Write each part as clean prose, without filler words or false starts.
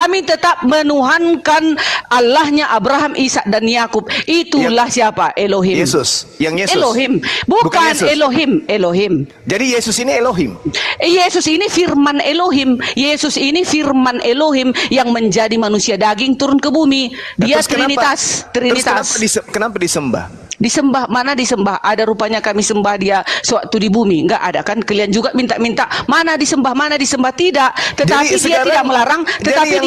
kami tetap menuhankan Allahnya Abraham, Ishak dan Yakub. Itulah siapa? Elohim. Yesus. Yang Yesus. Elohim. Bukan Yesus. Elohim. Jadi Yesus ini Elohim. Yesus ini firman Elohim. Yesus ini firman Elohim yang menjadi manusia daging turun ke bumi. Dia Trinitas. Kenapa disembah? Disembah, mana disembah? Ada rupanya kami sembah dia sewaktu di bumi. Enggak ada kan? Kalian juga minta-minta mana disembah, Tidak. Tetapi dia tidak melarang. Tetapi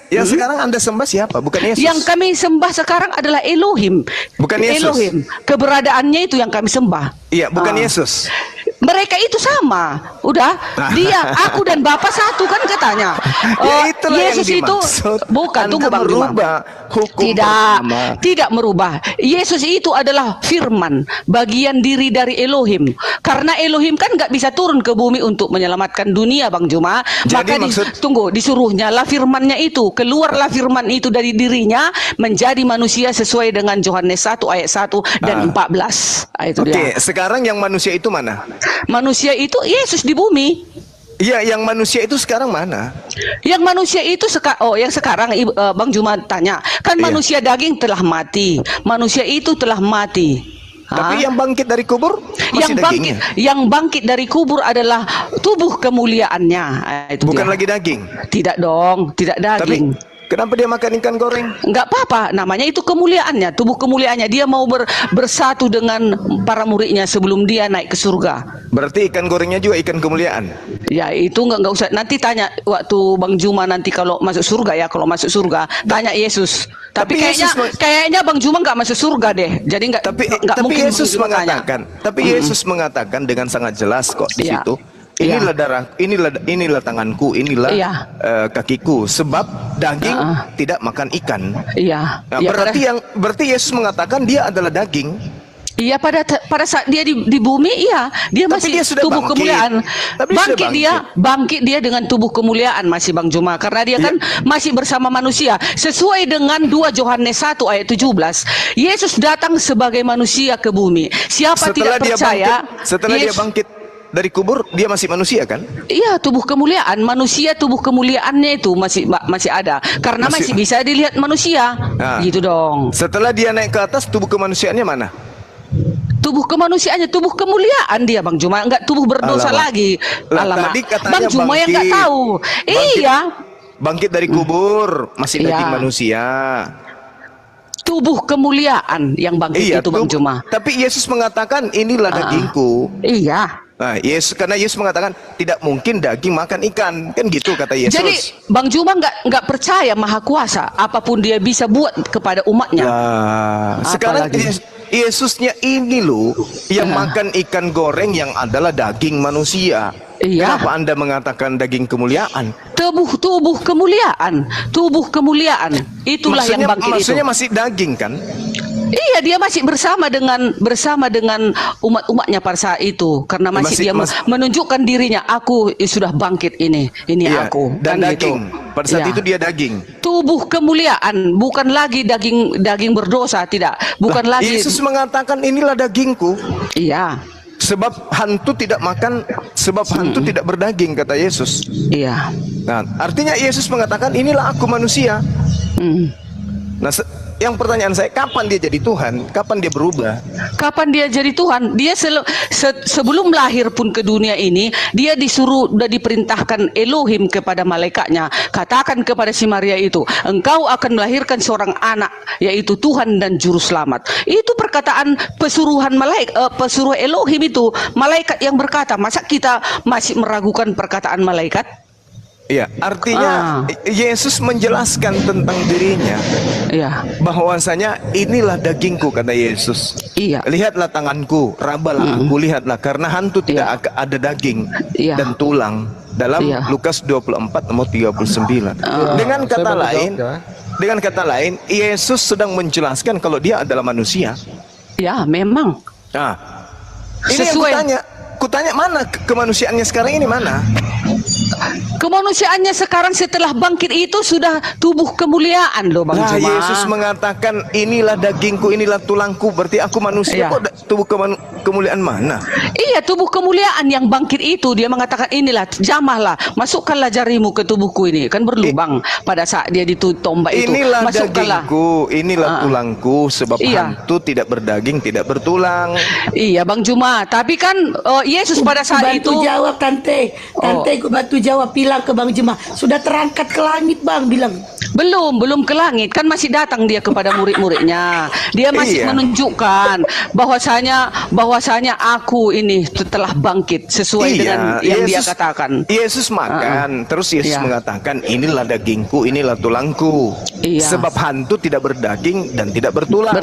yang sekarang Anda sembah siapa? Bukan Yesus. Yang kami sembah sekarang adalah Elohim. Bukan Yesus. Elohim. Keberadaannya itu yang kami sembah. Iya, bukan Yesus. Mereka itu sama, udah. Dia, aku dan Bapa satu kan katanya. Yesus itu bukan. Tunggu Bang Juma. Tidak merubah. Yesus itu adalah firman, bagian diri dari Elohim. Karena Elohim kan nggak bisa turun ke bumi untuk menyelamatkan dunia, Bang Juma. Maka disuruhnya lah firmannya itu, keluarlah firman itu dari dirinya menjadi manusia sesuai dengan Yohanes 1 ayat 1 dan 14. Itu dia. Sekarang yang manusia itu mana? Manusia itu Yesus di bumi. Iya, yang manusia itu sekarang mana? Yang manusia itu yang sekarang Bang Juma tanya, kan manusia daging telah mati. Manusia itu telah mati. Tapi yang bangkit dari kubur masih dagingnya. Yang bangkit dari kubur adalah tubuh kemuliaannya. Itu bukan dia. Lagi daging. Tidak dong, tidak daging. Tapi kenapa dia makan ikan goreng? Enggak apa-apa, namanya itu kemuliaannya, tubuh kemuliaannya. Dia mau bersatu dengan para muridnya sebelum dia naik ke surga. Berarti ikan gorengnya juga ikan kemuliaan. Ya itu enggak usah. Nanti tanya waktu Bang Juma nanti kalau masuk surga ya, kalau masuk surga tanya Yesus. Tapi kayaknya Bang Juma enggak masuk surga deh. Jadi enggak mungkin Yesus mengatakan. Tapi Yesus mengatakan dengan sangat jelas kok di situ. Inilah darah, inilah tanganku, inilah kakiku. Sebab daging tidak makan ikan. Berarti Yesus mengatakan dia adalah daging. Iya, pada saat dia di bumi, dia masih tubuh kemuliaan. Bangkit dia dengan tubuh kemuliaan masih Bang Juma, karena dia kan masih bersama manusia. Sesuai dengan 2 Yohanes 1 ayat 17, Yesus datang sebagai manusia ke bumi. Siapa tidak percaya? Setelah dia bangkit dari kubur, dia masih manusia kan? Iya, tubuh kemuliaan manusia, tubuh kemuliaannya itu masih ada, karena masih bisa dilihat manusia. Gitu dong. Setelah dia naik ke atas, tubuh kemanusiaannya mana? Tubuh kemanusiaannya, tubuh kemuliaan dia Bang Juma, enggak tubuh berdosa lagi. Tadi katanya Bang Juma yang enggak tahu. Bangkit dari kubur, masih daging manusia. Tubuh kemuliaan yang bangkit itu Bang Juma. Tapi Yesus mengatakan inilah dagingku. Iya. Nah, karena Yesus mengatakan tidak mungkin daging makan ikan, kan gitu kata Yesus. Jadi Bang Juma nggak percaya Maha Kuasa, apapun dia bisa buat kepada umatnya. Sekarang Yesusnya ini loh yang makan ikan goreng yang adalah daging manusia. Kenapa Anda mengatakan daging kemuliaan? Tubuh kemuliaan, itulah yang bangkit itu. Maksudnya masih daging kan? Iya, dia masih bersama dengan umat-umatnya pada saat itu, karena dia menunjukkan dirinya, aku sudah bangkit ini aku. Dan daging. Pada saat itu dia daging. Tubuh kemuliaan, bukan lagi daging berdosa, tidak. Bukan lagi. Yesus mengatakan inilah dagingku. Iya. Sebab hantu tidak makan, sebab hantu tidak berdaging, kata Yesus. Iya. Nah, artinya Yesus mengatakan inilah aku manusia. Nah, yang pertanyaan saya, kapan dia jadi Tuhan? Kapan dia berubah? Kapan dia jadi Tuhan? Dia sebelum lahir pun ke dunia ini, dia sudah diperintahkan Elohim kepada malaikatnya. Katakan kepada si Maria itu, engkau akan melahirkan seorang anak, yaitu Tuhan dan Juru Selamat. Itu perkataan pesuruhan pesuruh Elohim itu. Malaikat yang berkata, masa kita masih meragukan perkataan malaikat? Iya, artinya Yesus menjelaskan tentang dirinya. Iya. Bahwasanya inilah dagingku, kata Yesus. Iya. Lihatlah tanganku, rabalah aku, lihatlah, karena hantu tidak ada daging dan tulang. Dalam Lukas 24 nomor 39. Dengan kata lain, Yesus sedang menjelaskan kalau dia adalah manusia. Ya, memang. Nah, ini sesuai. Yang kutanya mana kemanusiaannya sekarang ini mana? Kemanusiaannya sekarang setelah bangkit itu sudah tubuh kemuliaan loh Bang Juma. Yesus mengatakan inilah dagingku, inilah tulangku. Berarti aku manusia, kok tubuh kemuliaan mana? Iya, tubuh kemuliaan yang bangkit itu. Dia mengatakan inilah, jamahlah, masukkanlah jarimu ke tubuhku ini. Kan berlubang pada saat dia ditombak itu. Inilah dagingku, inilah tulangku. Sebab hantu tidak berdaging, tidak bertulang. Iya Bang Juma, tapi kan Yesus pada saat itu jawab Tante ku bantu jawab, bilang ke Bang Juma, sudah terangkat ke langit Bang, bilang. Belum ke langit, kan masih datang dia kepada murid-muridnya. Dia masih menunjukkan bahwasanya aku ini telah bangkit sesuai dengan yang dia katakan. Yesus makan, terus Yesus mengatakan inilah dagingku, inilah tulangku. Sebab hantu tidak berdaging dan tidak bertulang.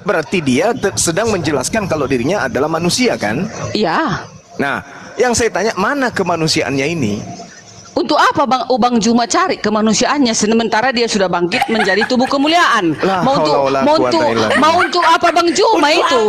Berarti dia sedang menjelaskan kalau dirinya adalah manusia kan? Iya. Nah, yang saya tanya, mana kemanusiaannya ini? Untuk apa Bang Juma cari kemanusiaannya sementara dia sudah bangkit menjadi tubuh kemuliaan? Mau untuk apa Bang Juma itu?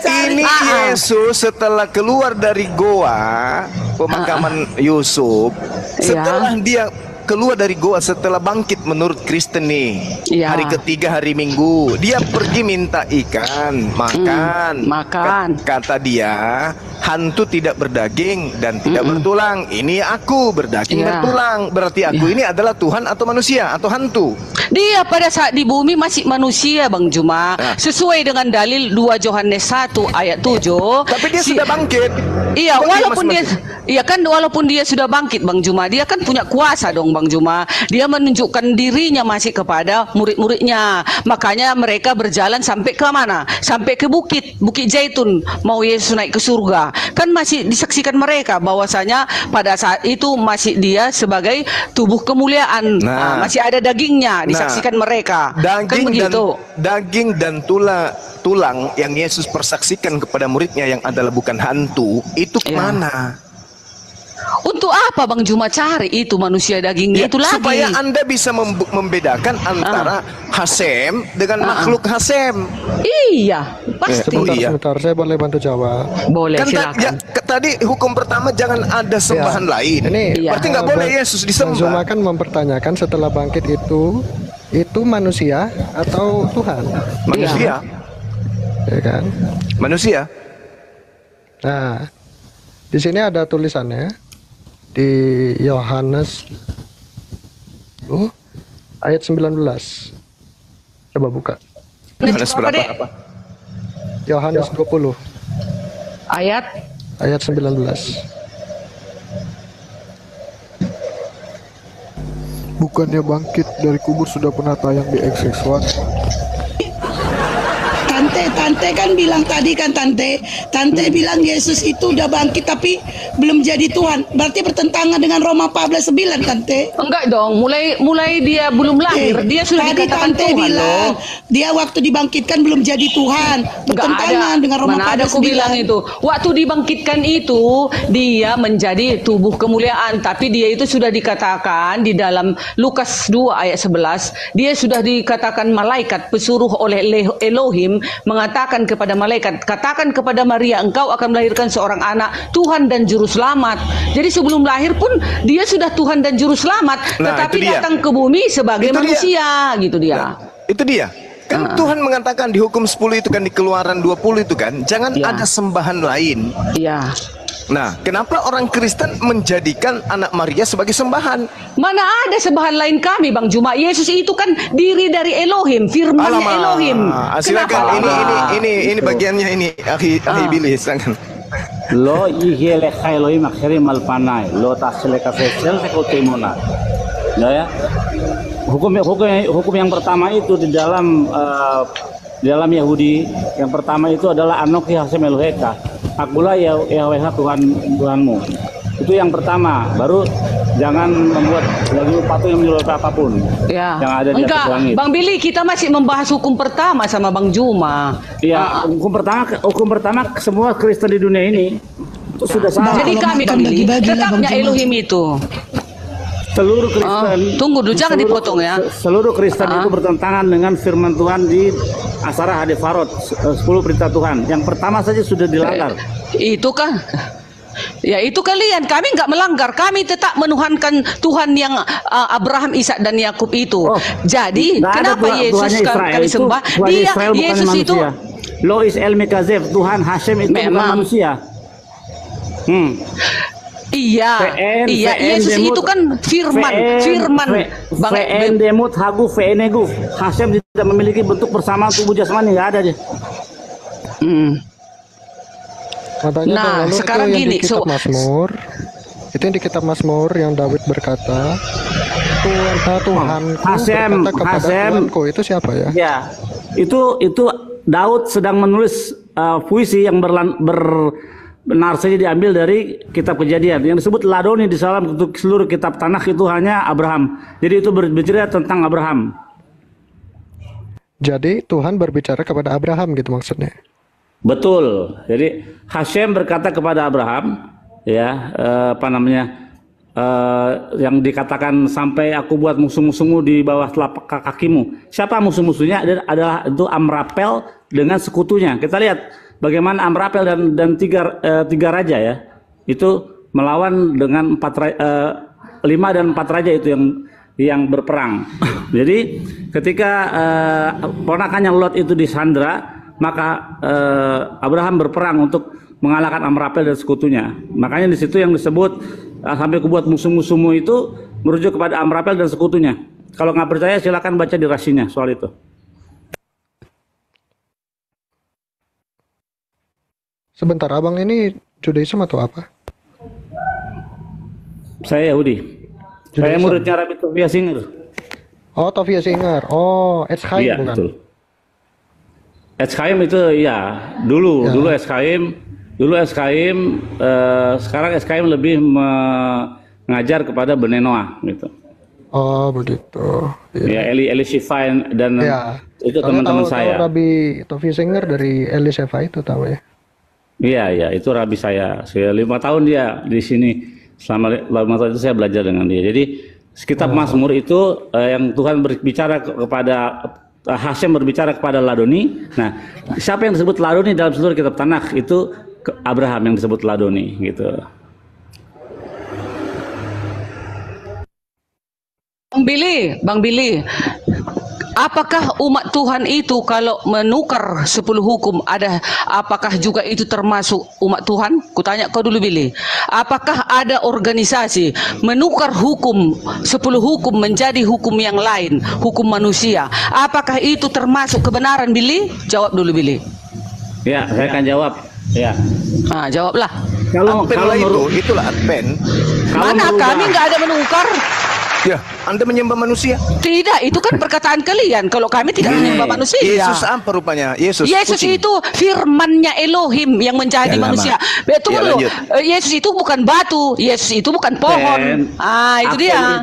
Ini Yesus setelah keluar dari goa pemakaman Yusuf, setelah dia keluar dari goa, setelah bangkit menurut Kristen nih, hari ketiga, hari Minggu, dia pergi minta ikan, makan. Kata dia, hantu tidak berdaging dan tidak bertulang. Ini aku berdaging bertulang. Berarti aku ini adalah Tuhan atau manusia atau hantu? Dia pada saat di bumi masih manusia Bang Juma. Sesuai dengan dalil 2 Yohanes 1 ayat 7. Tapi dia sudah bangkit. Iya, walaupun dia sudah bangkit Bang Juma, dia kan punya kuasa dong Bang Juma. Dia menunjukkan dirinya masih kepada murid-muridnya. Makanya mereka berjalan sampai ke mana? Sampai ke Bukit Zaitun. Mau Yesus naik ke surga. Kan masih disaksikan mereka bahwasanya pada saat itu masih dia sebagai tubuh kemuliaan. Masih ada dagingnya, disaksikan mereka. Daging dan tulang yang Yesus persaksikan kepada muridnya yang adalah bukan hantu, itu kemana? Untuk apa Bang Juma cari itu manusia dagingnya itu lagi? Supaya Anda bisa membedakan antara Hasem dengan makhluk Hasem. Iya, pasti. Sebentar, saya boleh bantu jawab? Boleh, kan silakan. Tadi hukum pertama jangan ada sembahan lain. Ini berarti nggak boleh Yesus disembah. Bang Zuma kan mempertanyakan setelah bangkit itu manusia atau Tuhan? Manusia. Ya kan? Manusia. Nah, di sini ada tulisannya di Yohanes ayat 19. Coba buka. Yohanes berapa? Yohanes 20. Ayat 19. Bukannya bangkit dari kubur sudah pernah tayang di XX1? Tante kan bilang tadi kan Tante bilang Yesus itu udah bangkit tapi belum jadi Tuhan. Berarti bertentangan dengan Roma 14:9 Tante. Enggak dong, mulai dia belum lahir dia sudah tadi dikatakan Tante Tuhan bilang loh. Dia waktu dibangkitkan belum jadi Tuhan. Bertentangan dengan Roma 14:9. Mana ada aku bilang itu. Waktu dibangkitkan itu dia menjadi tubuh kemuliaan, tapi dia itu sudah dikatakan di dalam Lukas 2 ayat 11, dia sudah dikatakan malaikat pesuruh oleh Elohim mengatakan kepada malaikat, katakan kepada Maria, engkau akan melahirkan seorang anak, Tuhan dan Juru Selamat. Jadi sebelum lahir pun dia sudah Tuhan dan Juru Selamat, tetapi datang ke bumi sebagai manusia, gitu dia. Itu dia. Kan Tuhan mengatakan di hukum 10 itu kan, di Keluaran 20 itu kan, jangan ada sembahan lain. Iya. Nah, kenapa orang Kristen menjadikan anak Maria sebagai sembahan? Mana ada sembahan lain kami, Bang Juma. Yesus itu kan diri dari Elohim, firman Elohim. Silakan, ini bagiannya ini, akhi Billy, silakan. Lo ihele Elohim akhirim alpanai, lo tasle kafesel sekotemona. Ya. Hukum yang pertama itu di dalam Yahudi, yang pertama itu adalah Anoki Hasem Eloheka. Akulah Yahweh Tuhanmu. Itu yang pertama. Baru jangan membuat lagi patung yang menyerupai apapun. Ya. Yang ada di atas langit. Bang Billy, kita masih membahas hukum pertama sama Bang Juma. Iya, hukum pertama semua Kristen di dunia ini itu sudah salah. Jadi kami tetapnya Elohim itu. Seluruh Kristen. Tunggu dulu, jangan dipotong ya. Seluruh Kristen itu bertentangan dengan firman Tuhan di Asara Hadefarot, 10 perintah Tuhan. Yang pertama saja sudah dilanggar. Itu kan Ya itu kalian, kami nggak melanggar, kami tetap menuhankan Tuhan yang Abraham, Ishak dan Yakub itu. Jadi kenapa Yesus kami sembah? Dia Yesus itu Lo is el Mekazef, Tuhan Hashem itu bukan manusia. Iya, Yesus itu kan firman, Bang Demut Hagu Venegu. Hashem tidak memiliki bentuk persamaan tubuh jasmani, nggak ada dia. Nah, sekarang gini, Mazmur, itu yang di kitab Mazmur yang Daud berkata, Tuhanku berkata kepada Tuhanku, itu siapa ya? Ya, itu Daud sedang menulis puisi yang narsanya diambil dari kitab Kejadian. Yang disebut ladoni di dalam seluruh kitab Tanakh itu hanya Abraham. Jadi itu berbicara tentang Abraham. Jadi Tuhan berbicara kepada Abraham gitu maksudnya. Betul. Jadi Hashem berkata kepada Abraham, ya yang dikatakan sampai aku buat musuh-musuhmu di bawah telapak kakimu. Siapa musuh-musuhnya? Adalah itu Amrapel dengan sekutunya. Kita lihat bagaimana Amrapel dan tiga raja ya itu melawan dengan 5 dan 4 raja itu yang berperang. Jadi ketika ponakannya Lot itu disandra, maka Abraham berperang untuk mengalahkan Amrapel dan sekutunya. Makanya di situ yang disebut sampai kubuat musuh-musuhmu itu merujuk kepada Amrapel dan sekutunya. Kalau nggak percaya silakan baca di Rasinya soal itu. Sebentar, abang ini Judaism atau apa? Saya Yahudi. Saya muridnya Rabbi Tovia Singer. Oh, Tovia Singer. Oh, Etzchaim iya, bukan? Betul. Etzchaim itu ya dulu Etzchaim, sekarang Etzchaim lebih mengajar kepada Bnei Noah gitu. Oh begitu. Ya Eli Shifai dan itu teman-teman saya. Rabbi Tovia Singer dari Eli Shifai itu tahu ya? Iya itu Rabbi saya 5 tahun dia di sini, selama 5 tahun itu saya belajar dengan dia. Jadi kitab Mazmur itu yang Tuhan berbicara kepada Hashem berbicara kepada Ladoni. Nah, siapa yang disebut Ladoni dalam seluruh kitab Tanakh itu Abraham yang disebut Ladoni gitu. Bang Billy, apakah umat Tuhan itu kalau menukar 10 hukum apakah juga itu termasuk umat Tuhan? Kutanya kau dulu Billy. Apakah ada organisasi menukar hukum 10 hukum menjadi hukum yang lain, hukum manusia? Apakah itu termasuk kebenaran Billy? Jawab dulu Billy. Ya, saya akan jawab. Ya. Nah, jawablah. Kalau itulah Advent. Mana kami nggak ada menukar. Ya, Anda menyembah manusia? Tidak, itu kan perkataan kalian. Kalau kami tidak menyembah manusia. Yesus apa rupanya? Yesus itu firmannya Elohim yang menjadi manusia. Betul loh. Yesus itu bukan batu, Yesus itu bukan pohon. Itu dia.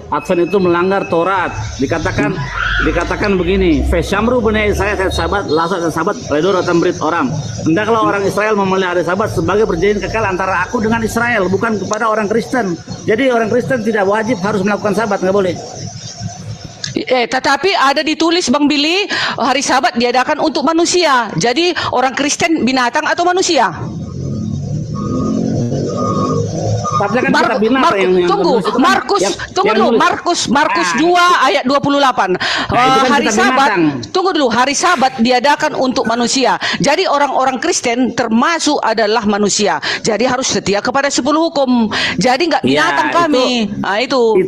Advent itu melanggar Taurat. Dikatakan begini, Feshamru bnei Israel sabat, lasat dan sabat, redor dan berit orang. Hendaklah orang Israel memelihara sabat sebagai perjanjian kekal antara aku dengan Israel, bukan kepada orang Kristen. Jadi orang Kristen tidak wajib harus melakukan sabat, nggak boleh. Tetapi ada ditulis Bang Billy, hari Sabat diadakan untuk manusia. Jadi orang Kristen binatang atau manusia? Markus 2 ayat 28. Hari Sabat, tunggu dulu, hari Sabat diadakan untuk manusia. Jadi orang-orang Kristen termasuk adalah manusia. Jadi harus setia kepada 10 hukum. Jadi nggak binatang kami. Itu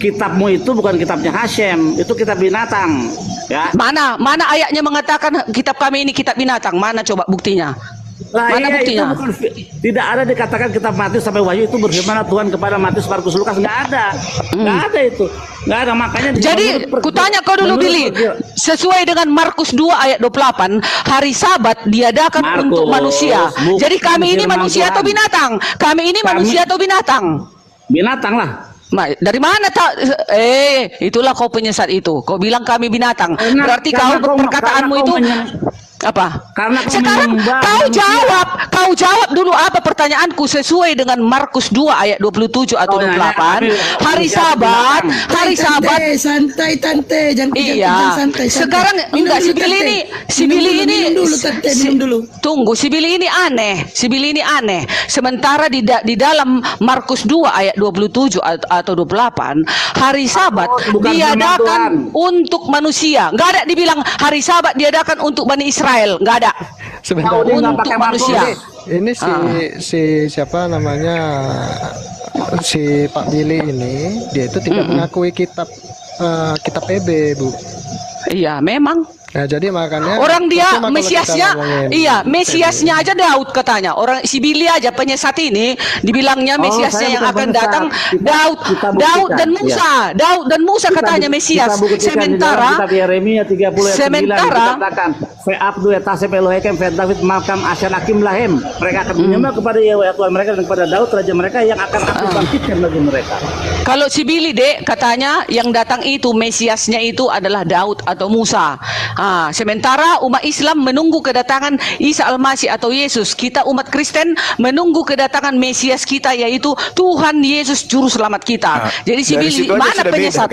kitabmu itu bukan kitabnya Hashem, itu kitab binatang. Ya. Mana ayatnya mengatakan kitab kami ini kitab binatang? Mana coba buktinya? Mana buktinya? Tidak ada dikatakan kitab Matius sampai Wahyu itu berfirman Tuhan kepada Matius, Markus, Lukas, nggak ada. Nggak ada itu. Nggak ada, makanya jadi kutanya kau dulu Billy, sesuai dengan Markus 2 ayat 28, hari Sabat diadakan untuk manusia. Jadi kami ini manusia atau binatang? Kami ini manusia atau binatang? Binatang lah. Dari mana tak? Itulah kau penyesat itu. Kau bilang kami binatang. Berarti kau perkataanmu itu Apa? Karena kau Sekarang menyembah kau jawab dulu apa pertanyaanku sesuai dengan Markus 2 ayat 27 atau 28. Hari Sabat, santai tante, jangan iya. santai. Sekarang enggak si Billy ini minum dulu tante, minum dulu. Tunggu, si Billy ini aneh. Sementara di dalam Markus 2 ayat 27 atau 28, hari Sabat diadakan untuk manusia. Enggak ada dibilang hari Sabat diadakan untuk Bani Israel. Nggak ada. Sebentar. Untuk manusia. Ini si siapa namanya, si Pak Billy ini, dia itu tidak mengakui kitab PB, Bu. Iya, memang. Nah, jadi makanya orang dia Mesiasnya, Mesiasnya aja Daud katanya. Orang si Billy aja penyesat ini dibilangnya Mesiasnya yang akan datang Daud dan Musa. Daud dan Musa katanya Mesias. Sementara Yeremia 30 ayat 9 dikatakan, "Fe'abdu etasep Elohim fe David makam asyanakim lahem." Mereka akan menyembah kepada Yahweh Tuhan mereka dan kepada Daud raja mereka yang akan aku bangkitkan bagi mereka. Kalau si Billy katanya yang datang itu Mesiasnya itu adalah Daud atau Musa. Sementara umat Islam menunggu kedatangan Isa Al-Masih atau Yesus. Kita umat Kristen menunggu kedatangan Mesias kita, yaitu Tuhan Yesus Juru Selamat kita. Jadi si Billy mana penyesat?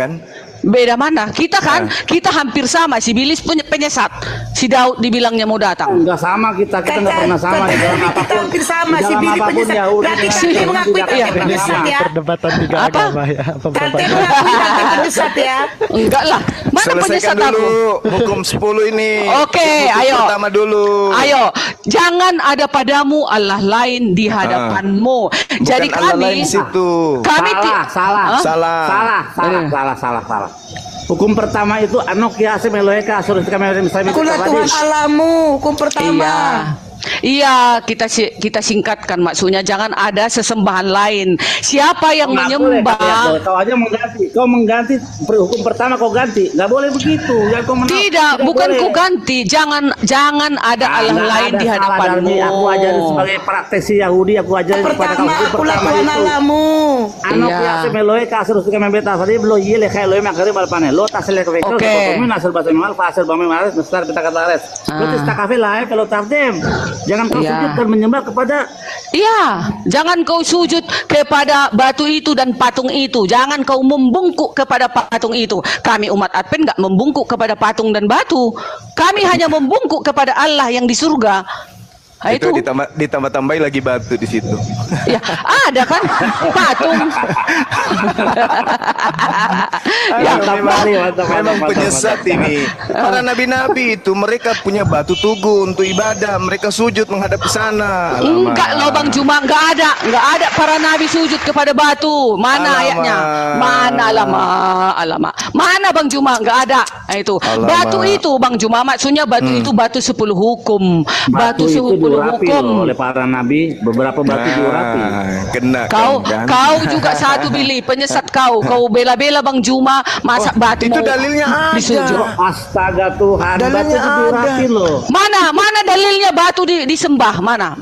Beda mana? Kita kan, kita hampir sama. Si Billy penyesat, si Daud dibilangnya mau datang. Enggak sama kita nggak pernah sama di dalam apapun. Hampir sama, si Dalam Billy apapun penyesat. Yahudi Berarti dengan si Billy Kristen mengakui tidak tante akan pernah penyesat sama. ya. Perdebatan tiga Apa? agama ya. Tante mengakui tante penyesat ya. Enggak lah. Mana Selesaikan penyesat dulu aku? hukum 10 ini. Oke, Hukum ayo. pertama dulu. Ayo, jangan ada padamu Allah lain di hadapanmu. Jadi Bukan Allah kami lain situ. Salah. Hukum pertama itu Anokia Asem Eloheka Asurus Kamerim Sami. Akulah Tuhan Allahmu, hukum pertama. Iya, kita singkatkan maksudnya jangan ada sesembahan lain. Siapa yang menyembah? Kau aja mengganti hukum pertama kau ganti. Nggak boleh begitu. Tidak, bukan ku ganti. Jangan ada Allah lain di hadapanmu. Aku ajarin sebagai praktisi Yahudi, aku ajarin kepada kamu hukum pertama Tuhan itu. Allahmu. Anokia Asem Eloheka Asurus Kamerim Tafadi belum yele kayak Elohim akhirnya balpane. Lo tasle ke vektor. Kau asal bahasa Mal, asal bahasa Mal, besar kita kata res. Lo tis takafe lah kalau tafdem. Jangan kau sujud dan menyembah kepada. Iya, jangan kau sujud kepada batu itu dan patung itu. Jangan kau membungkuk kepada patung itu. Kami umat Advent nggak membungkuk kepada patung dan batu. Kami hanya membungkuk kepada Allah yang di surga. Itu ditambah-tambahin lagi batu di situ. Ya, ada kan patung. Memang penyesat ini. Para nabi-nabi itu mereka punya batu tugu untuk ibadah, mereka sujud menghadap ke sana. Enggak loh Bang Juma, enggak ada para nabi sujud kepada batu. Mana ayatnya? Mana alamak. Mana Bang Juma? Enggak ada. Itu. Batu itu Bang Juma maksudnya batu itu batu 10 hukum. Batu 10 hukum oleh para nabi, beberapa batu diurapi. Kena kau juga satu Billy penyesat kau bela-bela Bang Juma masak batu itu dalilnya disujud. Astaga Tuhan, dalilnya batu diurapi loh. Mana dalilnya batu disembah? Mana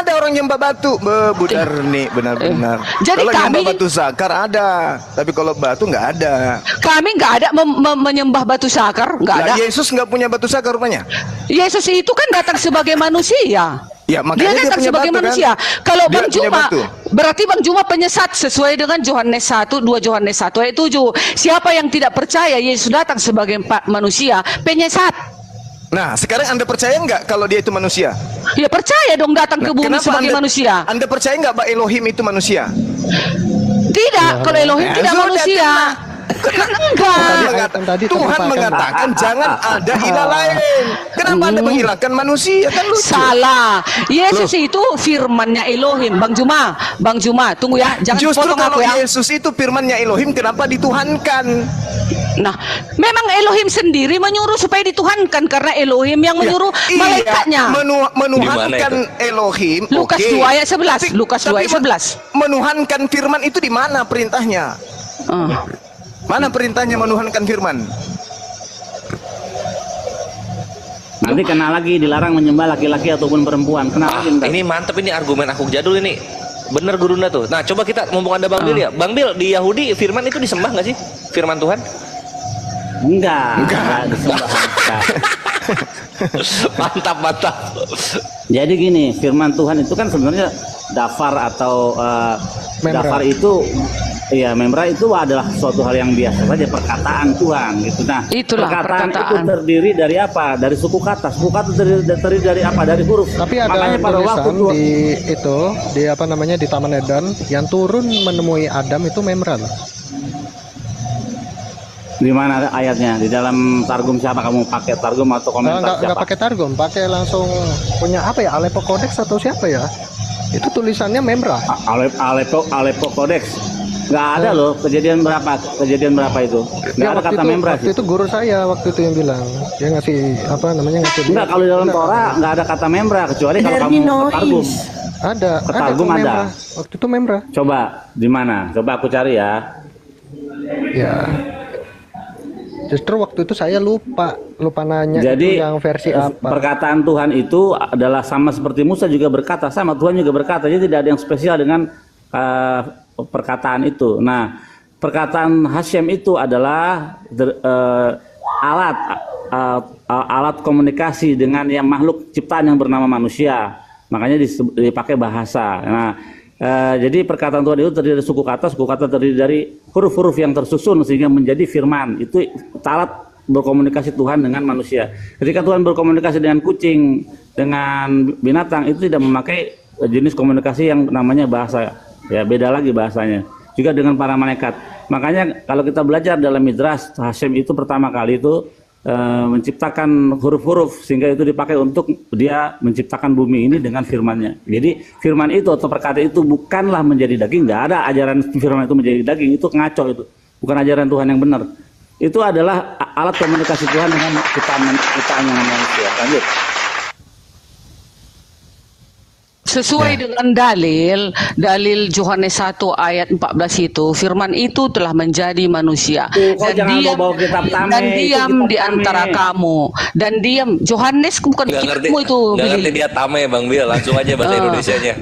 ada orang nyembah batu? Benar nih, benar-benar. Jadi kalau kami nyembah batu sakar ada, tapi kalau batu nggak ada. Kami nggak ada menyembah batu sakar, nggak ada. Yesus nggak punya batu sakar rupanya. Yesus itu kan datang sebagai manusia. Ya, makanya dia datang sebagai batu, manusia. Kan? Kalau Bang Juma, berarti Bang Juma penyesat sesuai dengan Yohanes 1, 2 Yohanes 1 ayat 7. Siapa yang tidak percaya Yesus datang sebagai manusia, penyesat. Nah, sekarang Anda percaya nggak kalau dia itu manusia? Ya percaya dong datang ke bumi sebagai manusia. Anda percaya nggak bahwa Elohim itu manusia? Tidak, kalau Elohim tidak manusia. Tuhan mengatakan jangan ada ilah lain. Kenapa Anda menghilangkan manusia? Kan lucu. Salah. Yesus itu firmannya Elohim. Bang Juma, tunggu ya, jangan justru potong aku ya. Yesus itu firmannya Elohim, kenapa dituhankan? Nah, memang Elohim sendiri menyuruh supaya dituhankan karena Elohim yang menyuruh malaikatnya. Menuhankan Elohim. Lukas 2 ayat 11. Lukas 2 ayat 11. Menuhankan firman itu di mana perintahnya? Mana perintahnya menuhankan firman? Nanti kena lagi dilarang menyembah laki-laki ataupun perempuan. Kenapa? Ini mantep ini argumen aku jadul ini. Bener Gurunda tuh. Nah coba kita mumpung ada Bang Bil ya. Bang Bil, di Yahudi firman itu disembah nggak sih? Firman Tuhan? Enggak disembah. Mantap, mantap. Jadi gini, firman Tuhan itu kan sebenarnya dafar atau Memra. dafar itu, ya memra itu adalah suatu hal yang biasa saja, perkataan Tuhan gitu. Nah, Itulah perkataan itu perkataan. terdiri dari apa? Dari suku kata. Suku kata terdiri dari apa? Dari huruf. Tapi ada Makanya pada waktu tulisan di itu, di apa namanya, di Taman Eden, yang turun menemui Adam itu Memra loh. di mana ayatnya? Di dalam Targum siapa kamu pakai, Targum atau komentar Nggak siapa? pakai Targum, pakai langsung punya apa ya, Aleppo Codex atau siapa ya? Itu tulisannya Memra. Aleppo Codex. Nggak ada loh. Kejadian berapa itu? Nggak ada kata memra waktu sih. itu guru saya waktu itu yang bilang, dia ngasih apa namanya, ngasih. Enggak, kalau di dalam Torah nggak ada kata memra, kecuali kalau kamu ke Targum. Ada Targum tuh ada. Memra. Waktu itu Memra. Coba di mana? Coba aku cari ya. Ya. Justru waktu itu saya lupa nanya Jadi itu yang versi apa. perkataan Tuhan itu adalah sama seperti Musa juga berkata, sama Tuhan juga berkata. Jadi tidak ada yang spesial dengan perkataan itu. Nah, perkataan Hashem itu adalah alat komunikasi dengan yang makhluk ciptaan yang bernama manusia. Makanya dipakai bahasa. Nah, jadi perkataan Tuhan itu terdiri dari suku kata terdiri dari huruf-huruf yang tersusun sehingga menjadi firman. Itu alat berkomunikasi Tuhan dengan manusia. Ketika Tuhan berkomunikasi dengan kucing, dengan binatang, itu tidak memakai jenis komunikasi yang namanya bahasa. Ya, beda lagi bahasanya. Juga dengan para malaikat. Makanya kalau kita belajar dalam Midrash, Hashem itu pertama kali itu menciptakan huruf-huruf sehingga itu dipakai untuk dia menciptakan bumi ini dengan firman-Nya. Jadi firman itu atau perkataan itu bukanlah menjadi daging. Nggak ada ajaran firman itu menjadi daging. Itu ngaco itu. Bukan ajaran Tuhan yang benar. Itu adalah alat komunikasi Tuhan dengan ciptaan yang manusia. Lanjut. Sesuai dengan dalil Yohanes 1 ayat 14 itu, firman itu telah menjadi manusia dan diam di antara kamu, dan diam. Yohanes bukan kitabmu itu. Nggak ngerti dia tame Bang Bil, langsung aja bahasa Indonesianya.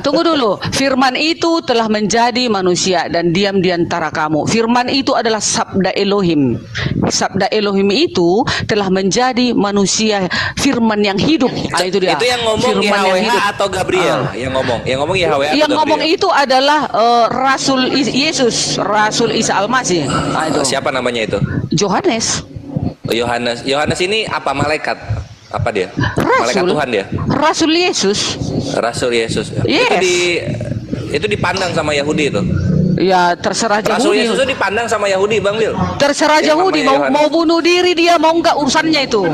Tunggu dulu. Firman itu telah menjadi manusia dan diam di antara kamu. Firman itu adalah sabda Elohim. Sabda Elohim itu telah menjadi manusia, firman yang hidup. Itu dia. Itu yang ngomong firman yang YHWH hidup. atau Gabriel yang ngomong YHWH atau Yang ngomong Gabriel? itu adalah Rasul Yesus, Rasul Isa Al-Masih. Itu. Siapa namanya itu? Yohanes. Yohanes ini apa, malaikat? Apa dia? Malaikat Tuhan dia? Rasul Yesus. Rasul Yesus. Yes. Itu dipandang sama Yahudi itu. Ya terserah Rasul Yahudi. Yesus itu dipandang sama Yahudi, Bang Bil. Terserah Yang Yahudi namanya mau Yohanes. bunuh diri dia, mau enggak, urusannya itu.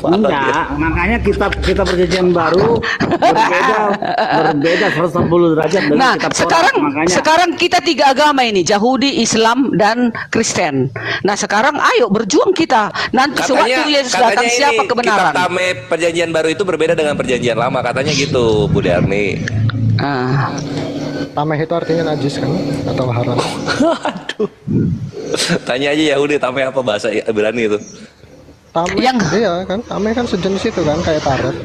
Enggak, makanya kita perjanjian baru berbeda 180 derajat dengan Nah, kitab Torah. sekarang kita tiga agama ini, Yahudi, Islam, dan Kristen. Nah, sekarang ayo berjuang kita. Nanti sewaktu Yesus datang, siapa kebenaran? Kitab Tame perjanjian baru itu berbeda dengan perjanjian lama, katanya gitu, Bu Darni. Tameh itu artinya najis kan, atau haram. Aduh. Tanya aja Yahudi Tame apa bahasa Ibrani itu. Tameh, iya kan, Tameh kan sejenis itu kan, kayak Taret.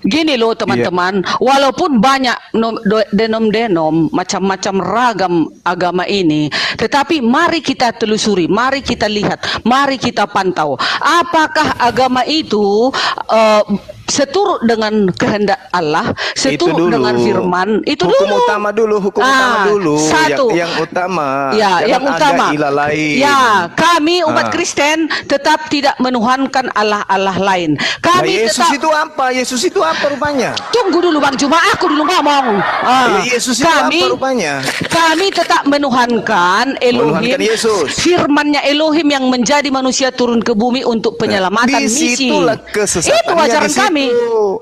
Gini loh teman-teman, walaupun banyak denom macam-macam ragam agama ini, tetapi mari kita telusuri, mari kita lihat, mari kita pantau, apakah agama itu seturut dengan kehendak Allah, seturut dengan firman. Itu hukum utama dulu, utama dulu. Satu. Yang utama. Ya, yang utama. Ada ilah lain. Ya, kami umat Kristen tetap tidak menuhankan Allah lain. Kami Yesus tetap. itu apa? Yesus itu apa rupanya? Tunggu dulu Bang, cuma aku dulu ngomong. Yesus itu apa rupanya? Kami tetap menuhankan Elohim, Menuhankan Yesus. firman-Nya Elohim yang menjadi manusia turun ke bumi untuk penyelamatan Di misi. situlah kesesatannya, Itu ajaran di situ. kami.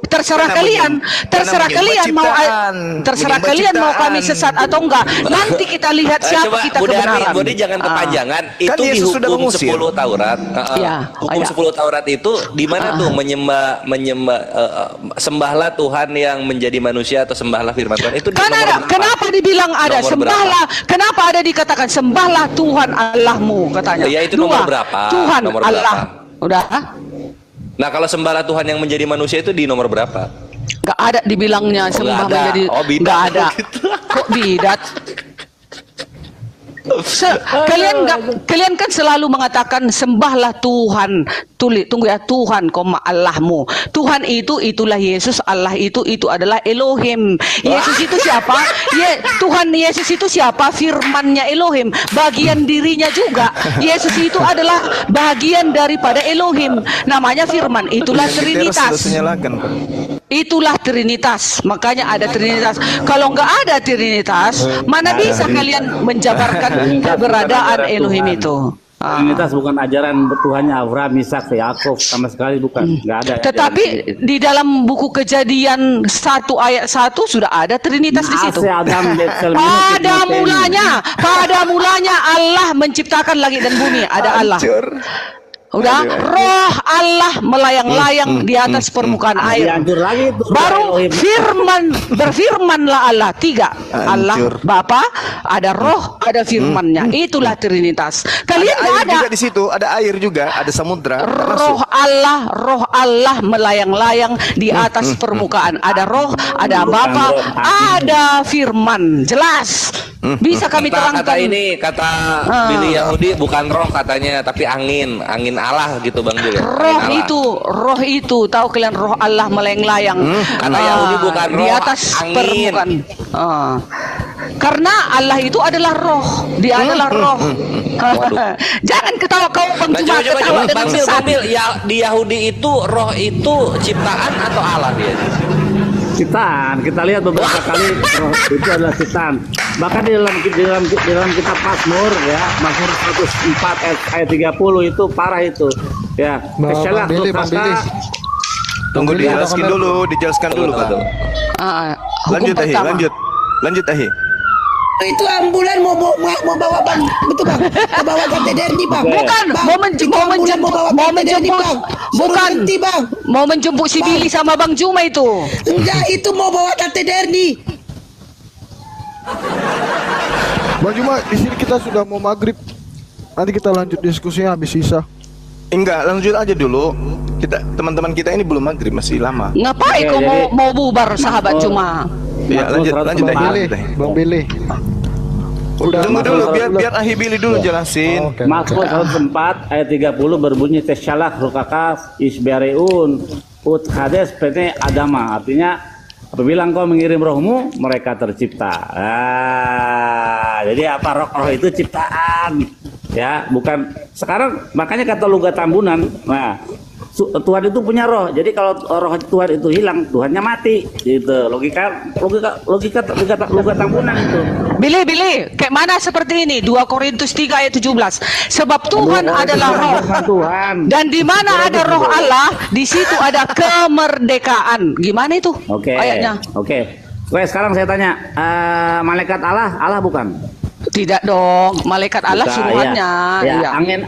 Terserah Karena kalian, terserah menyembah kalian mau ciptaan, terserah menyembah kalian mau kami ciptaan. sesat atau enggak. Nanti kita lihat siapa Coba kita Bu Darni, kebenaran. Bodi jangan kepanjangan. Itu Kan di Yesus sudah hukum mengusir. 10 Taurat. Iya. Hukum Iya. 10 Taurat itu di mana tuh menyembah sembahlah Tuhan yang menjadi manusia atau sembahlah firman Tuhan itu di Kan nomor ada, berapa? kenapa dibilang ada Nomor sembahlah? Kenapa ada dikatakan sembahlah Tuhan Allahmu katanya? Ya, itu nomor berapa? Tuhan Nomor Allah. berapa? Udah? Nah, kalau sembahlah Tuhan yang menjadi manusia itu di nomor berapa? Nggak ada dibilangnya Oh, sembah nggak ada. menjadi. Oh, bidat. Nggak ada. Gitu. Kok bidat? Kalian kan selalu mengatakan sembahlah Tuhan. Tunggu ya, Tuhan, Allahmu. Tuhan itulah Yesus. Allah itu adalah Elohim. Yesus itu siapa? Tuhan Yesus itu siapa? Firman-Nya Elohim. Bagian dirinya juga. Yesus itu adalah bagian daripada Elohim. Namanya firman. Itulah Trinitas. Itulah Trinitas. Makanya ada Trinitas. Kalau nggak ada Trinitas, mana bisa kalian menjabarkan keberadaan Elohim itu? Trinitas bukan ajaran Tuhannya Abraham, Ishak, Yakub, sama sekali bukan. Nggak ada. Tetapi di dalam buku Kejadian 1 ayat 1 sudah ada Trinitas di situ. Pada mulanya Allah menciptakan langit dan bumi. Ada Allah. Udah, roh Allah melayang-layang di atas permukaan air. Baru berfirmanlah Allah. 3. Allah Bapa, ada roh, ada firman-Nya. Itulah Trinitas. Kalian nggak ada. Juga di situ ada air juga, ada samudra. Roh Allah melayang-layang di atas permukaan. Ada roh, ada Bapa, ada firman. Jelas. Bisa kami terangkan. Kata Billy Yahudi bukan roh katanya, tapi angin Allah gitu Bang Bil. Roh itu tahu kalian, roh Allah melayang-layang. Kata Yahudi bukan roh, di atas permukaan. Karena Allah itu adalah roh. Dia adalah roh. Jangan ketawa kau Bang Juma, ketawa dengan sesat. Di Yahudi itu roh itu ciptaan atau Allah dia? Ciptaan. Kita lihat beberapa kali roh itu adalah ciptaan. Bahkan di dalam kitab Mazmur ya, Mazmur 104 ayat 30 itu parah itu. Ya, Bang Billy. Tunggu dijelaskan dulu, Bang. Lanjut Ahi. Itu ambulan mau bawa Bang, betul Bang? Mau bawa katedral Bang. Bukan, mau menjemput si Billy sama Bang Juma itu. Enggak, itu mau bawa katedral. Bang Juma, di sini kita sudah mau maghrib. Nanti kita lanjut diskusinya habis sisa. Enggak, lanjut aja dulu. Teman-teman kita ini belum maghrib, masih lama. Ngapain kau mau bubar sahabat Juma? Ya, lanjut Bang Billy. Tunggu dulu biar Ahi Billy dulu jelasin. Mazmur 104 ayat 30 berbunyi Tesyalak rukaka isbereun ut hades pene adama. Artinya apabila engkau mengirim rohmu, mereka tercipta. Jadi apa roh itu ciptaan, ya, bukan. Sekarang makanya kata Lugat Tambunan, nah, Tuhan itu punya roh. Jadi kalau roh Tuhan itu hilang, Tuhannya mati. Gitu. Logika Lugat Tambunan itu. Billy, kayak mana seperti ini? 2 Korintus 3 ayat 17. Sebab Tuhan adalah roh. Dan di mana ada roh Allah, di situ ada kemerdekaan. Gimana itu? Ayatnya. Oke, sekarang saya tanya, malaikat Allah bukan? Tidak dong, malaikat Allah suruhannya. Ya. Angin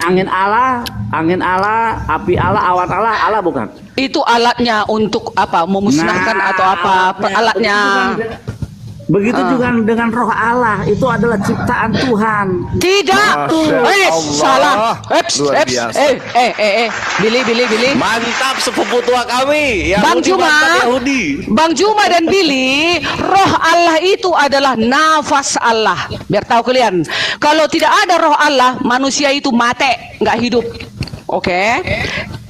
Allah, api Allah, awan Allah bukan? Itu alatnya untuk apa? Memusnahkan atau apa? Alatnya. Begitu juga dengan roh Allah, itu adalah ciptaan Tuhan. Tidak. Salah. Billy. Mantap sepupu tua kami. Bang Juma dan Billy, roh Allah itu adalah nafas Allah. Biar tahu kalian. Kalau tidak ada roh Allah, manusia itu mati, nggak hidup. Oke.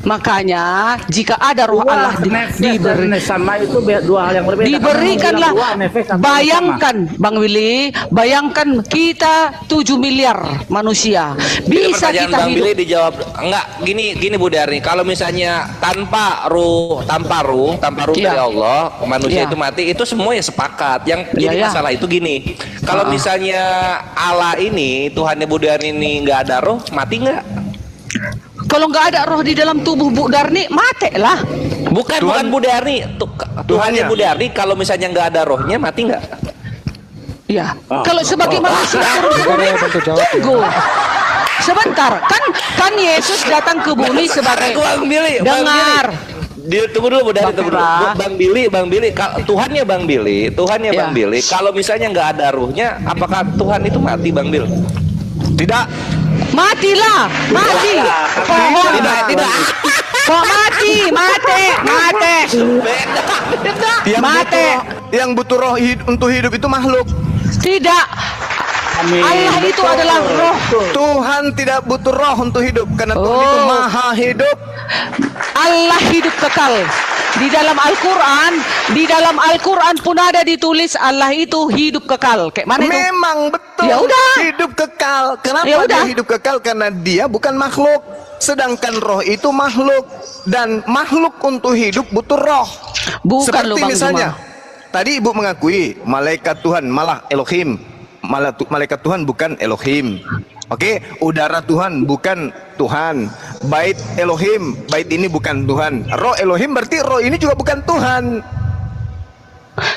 Makanya jika ada roh Allah diberikanlah. Bayangkan Bang Willy, bayangkan kita 7 miliar manusia. Bisa kita Bang hidup. Billy dijawab enggak gini Bu Darni, kalau misalnya tanpa ruh dari Allah manusia itu mati, itu semua ya sepakat. Yang jadi masalah itu gini, kalau misalnya Allah ini Tuhannya Bu Darni ini nggak ada roh, mati nggak? Kalau nggak ada roh di dalam tubuh Bu Darni, mati lah. Bukan Bu Darni, Tuhannya Bu Darni kalau misalnya nggak ada rohnya, mati nggak? Ya, kalau sebagai manusia tunggu. Sebentar, kan Yesus datang ke bumi sebagai dengar. Tunggu dulu Bu Darni, tunggu dulu. Bang Billy, Tuhannya Bang Billy, kalau misalnya nggak ada ruhnya, apakah Tuhan itu mati Bang Billy? Tidak. Matilah, mati. Tidak. Kok mati. Yang butuh roh untuk hidup itu makhluk. Tidak. Amin. Allah itu Betul. adalah roh. Tuhan tidak butuh roh untuk hidup karena Tuhan itu maha hidup. Allah hidup kekal. Di dalam Al-Quran pun ada ditulis Allah itu hidup kekal. Kayak mana itu? Memang betul. Ya udah. Hidup kekal. Kenapa Ya udah. dia hidup kekal? Karena dia bukan makhluk. Sedangkan roh itu makhluk, dan makhluk untuk hidup butuh roh. Bukan Seperti loh, Bang misalnya, Juma. tadi ibu mengakui malaikat Tuhan malah Elohim, malaikat Tuhan bukan Elohim. Oke, udara Tuhan bukan Tuhan. Bait Elohim, bait ini bukan Tuhan. Roh Elohim berarti roh ini juga bukan Tuhan.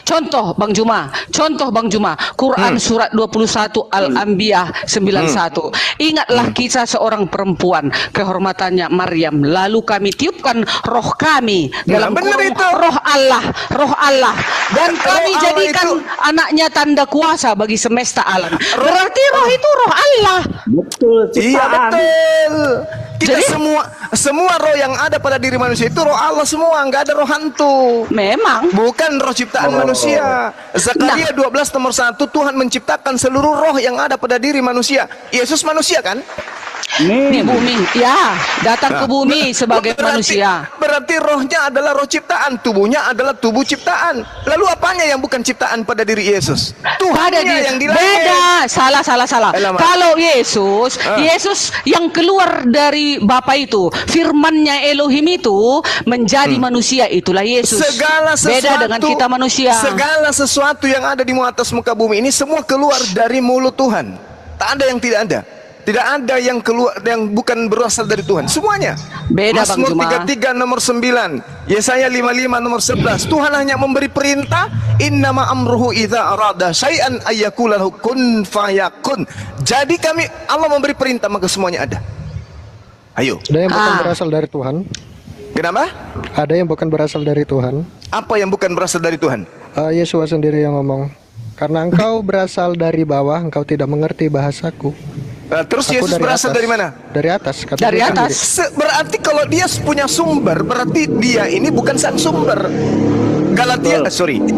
Contoh Bang Juma, Quran surat 21 Al-Anbiya 91. Ingatlah kisah seorang perempuan, kehormatannya Maryam, lalu kami tiupkan roh kami dalam kurung roh Allah, dan kami Allah jadikan itu anaknya tanda kuasa bagi semesta alam. Berarti roh itu roh Allah. Betul, Iya ciptaan. betul. Kita Jadi- semua roh yang ada pada diri manusia itu roh Allah semua, nggak ada roh hantu. Memang. Bukan roh ciptaan manusia. Zakaria 12 nomor 1, Tuhan menciptakan seluruh roh yang ada pada diri manusia. Yesus manusia kan? Di bumi, ya, datang ke bumi sebagai manusia. Berarti rohnya adalah roh ciptaan, tubuhnya adalah tubuh ciptaan. Lalu apanya yang bukan ciptaan pada diri Yesus? Tuhannya yang di langit. Beda, salah. Alamak. Kalau Yesus yang keluar dari Bapa itu, firmannya Elohim itu menjadi manusia, itulah Yesus. Segala sesuatu, beda dengan kita manusia. Segala sesuatu yang ada di atas muka bumi ini semua keluar dari mulut Tuhan. Tak ada yang tidak ada. Tidak ada yang keluar yang bukan berasal dari Tuhan. Semuanya. Beda, Bang Mazmur Juma. 33 nomor 9, Yesaya 55 nomor 11. Tuhan hanya memberi perintah, innama amruhu idza arada syai'an ayyakula lahu kun fayakun. Jadi Allah memberi perintah maka semuanya ada. Ayo. Ada yang bukan berasal dari Tuhan. Kenapa? Ada yang bukan berasal dari Tuhan. Apa yang bukan berasal dari Tuhan? Yesus sendiri yang ngomong. Karena engkau berasal dari bawah, engkau tidak mengerti bahasaku. Terus Aku Yesus berasal atas. dari mana? Dari atas. Kata Dari dia atas. sendiri. Berarti kalau dia punya sumber, berarti dia ini bukan sang sumber.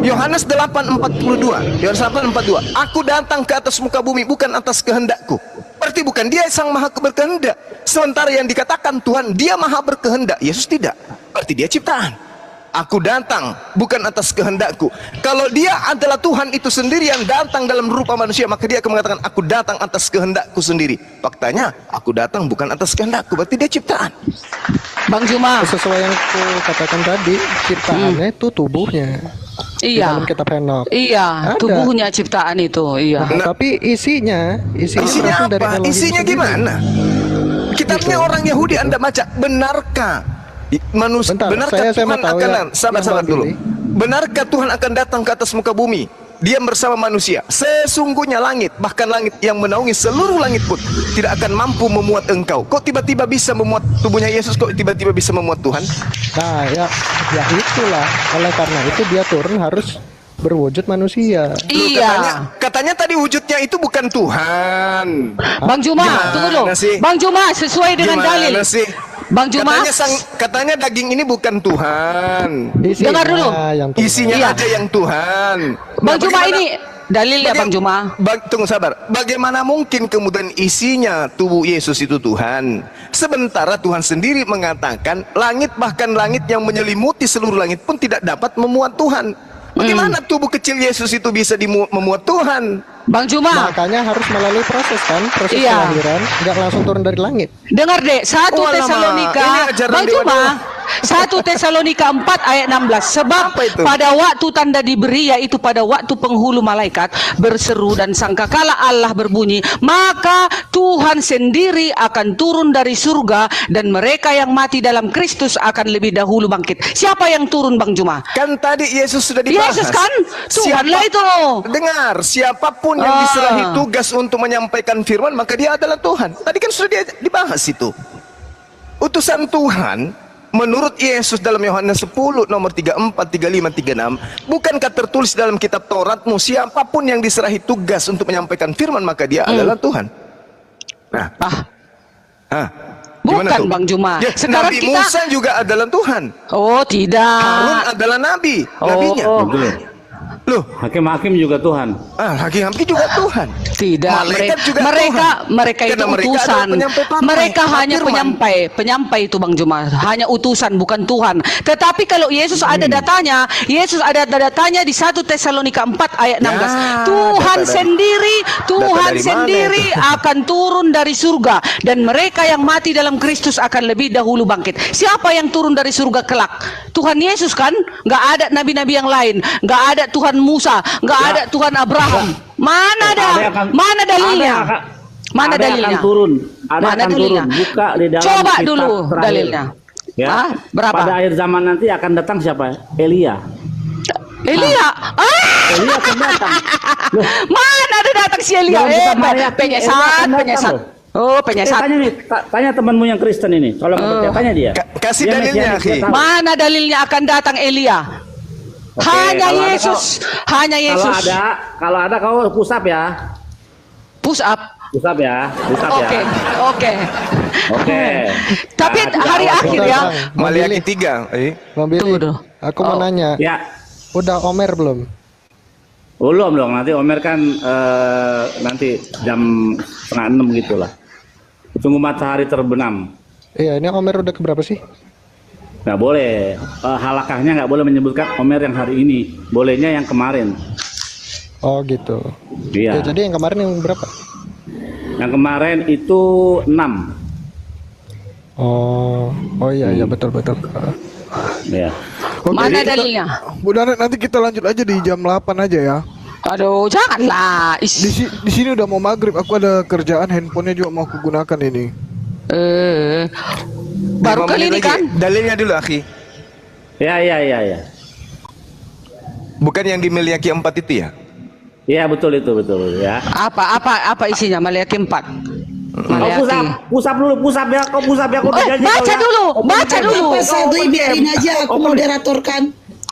Yohanes 8:42. Yohanes 8:42. Aku datang ke atas muka bumi bukan atas kehendakku. Berarti bukan dia sang maha berkehendak. Sementara yang dikatakan Tuhan, dia maha berkehendak. Yesus tidak. Berarti dia ciptaan. Aku datang bukan atas kehendakku. Kalau dia adalah Tuhan itu sendiri yang datang dalam rupa manusia, maka dia akan mengatakan aku datang atas kehendakku sendiri. Faktanya aku datang bukan atas kehendakku, berarti dia ciptaan. Bang Juma. Sesuai yang aku katakan tadi, ciptaannya itu tubuhnya. Di Iya. dalam kitab Henok. Iya, Ada. tubuhnya ciptaan itu. Iya. Nah, tapi isinya Isinya berasal dari apa? Elohim Isinya sendiri. gimana? Kitabnya orang Yahudi Anda baca, benarkah Bentar, benarkah saya mau Tuhan tahu akan yang sabar Bang dulu. Billy. Benarkah Tuhan akan datang ke atas muka bumi? Diam bersama manusia. Sesungguhnya langit, bahkan langit yang menaungi seluruh langit pun tidak akan mampu memuat engkau. Kok tiba-tiba bisa memuat tubuhnya Yesus? Kok tiba-tiba bisa memuat Tuhan? Nah, ya itulah. Oleh karena itu dia turun harus berwujud manusia. Loh, Iya. katanya tadi wujudnya itu bukan Tuhan. Bang Juma, Gimana tunggu dulu. sih? Bang Juma, sesuai dengan Gimana dalil. sih? Bang Juma, Katanya daging ini bukan Tuhan. Isinya Dengar dulu. yang Tuhan. Isinya Iya. aja yang Tuhan. Bang Nah, Juma bagaimana- ini dalilnya Bang Juma. Tunggu sabar. Bagaimana mungkin kemudian isinya tubuh Yesus itu Tuhan? Sementara Tuhan sendiri mengatakan langit, bahkan langit yang menyelimuti seluruh langit pun tidak dapat memuat Tuhan. Bagaimana tubuh kecil Yesus itu bisa memuat Tuhan? Bang Juma, Makanya harus melalui proses kan, proses Iya. kelahiran, nggak langsung turun dari langit. dengar dek, 1 Oh, alamak. Tesalonika, Ini ajaran Bang Dewa Juma, Dewa. 1 Tesalonika 4 ayat 16. Sebab Apa itu? pada waktu tanda diberi, yaitu pada waktu penghulu malaikat berseru dan sangkakala Allah berbunyi, maka Tuhan sendiri akan turun dari surga dan mereka yang mati dalam Kristus akan lebih dahulu bangkit. Siapa yang turun Bang Juma? Kan tadi Yesus sudah dibahas. Yesus kan? Tuhanlah itu. Dengar, siapapun yang diserahi tugas untuk menyampaikan firman, maka dia adalah Tuhan. Tadi kan sudah dibahas itu. Utusan Tuhan menurut Yesus dalam Yohanes 10 nomor 34, 35, 36, bukankah tertulis dalam kitab Tauratmu, siapapun yang diserahi tugas untuk menyampaikan firman, maka dia adalah Tuhan. Nah, Bukan gimana tuh? Bang Juma. Ya, Sekarang Nabi kita Musa juga adalah Tuhan. Oh, tidak. Harun adalah nabi, nabinya. Oh. Loh, Hakim-hakim juga Tuhan. hakim-hakim juga Tuhan. Tidak, Malaikat juga mereka itu Karena mereka utusan. adalah penyampai-penyampai. Mereka hanya Firman. penyampai itu Bang Juma, hanya utusan bukan Tuhan. Tetapi kalau Yesus ada datanya, Yesus ada datanya di 1 Tesalonika 4 ayat 16. Tuhan data dari- sendiri, Tuhan dari mana sendiri itu? akan turun dari surga dan mereka yang mati dalam Kristus akan lebih dahulu bangkit. Siapa yang turun dari surga kelak? Tuhan Yesus kan? Nggak ada nabi-nabi yang lain, nggak ada Tuhan Musa, nggak ada Tuhan Abraham. Mana mana dalilnya? Mana dalilnya? Akan turun. Ada Mana akan dalilnya? turun. Buka di dalam Coba kitab dulu terakhir. dalilnya. Ya. Berapa? Pada akhir zaman nanti akan datang siapa? Elia. Elia. Elia akan datang. Loh, Mana ada datang si Elia? Dalam kitab Maryaki, Penyesat, Elia akan datang penyesat. loh. Oh, penyesat. tanya nih, tanya temanmu yang Kristen ini. Kalau nggak percaya, tanya dia. Kasih Dia dalilnya, Mesianis, dia akhi. tahu. Mana dalilnya akan datang Elia? Oke, Hanya kalau ada Yesus, hanya Yesus. Kalau ada kau push up ya. Push up. Push up ya. Push up Oke, ya. oke. Oke. Tapi Nah, hari tidak akhir awal. ya. Malaikat 3. Bang Billy, Tunggu dulu. aku mau nanya, Ya. udah Omer belum? Belum dong, nanti Omer kan nanti jam 5:30 gitulah. Tunggu matahari terbenam. Iya, ini Omer udah keberapa sih? Nggak boleh. Halakahnya nggak boleh menyebutkan Omer yang hari ini. Bolehnya yang kemarin. Oh gitu. Iya. Ya, jadi yang kemarin yang berapa? Yang kemarin itu 6. Oh iya iya betul. Ya. Oke, Mana kita- dalilnya? Bu Danet, nanti kita lanjut aja di jam 8 aja ya. Aduh, janganlah. Di sini udah mau maghrib, aku ada kerjaan, handphonenya juga mau kugunakan ini. Baru 5 kali menit ini lagi. kan? Dalilnya dulu, akhi. Ya. Bukan yang di Meliaki 4 itu ya? Iya betul itu betul ya. Apa isinya? Maliaki 4. Kau push up dulu, push up ya, kau push up ya, kau udah janji kau Baca ya. dulu, Kau baca punya- dulu. Pak Sadri, biarin aja aku moderatorkan.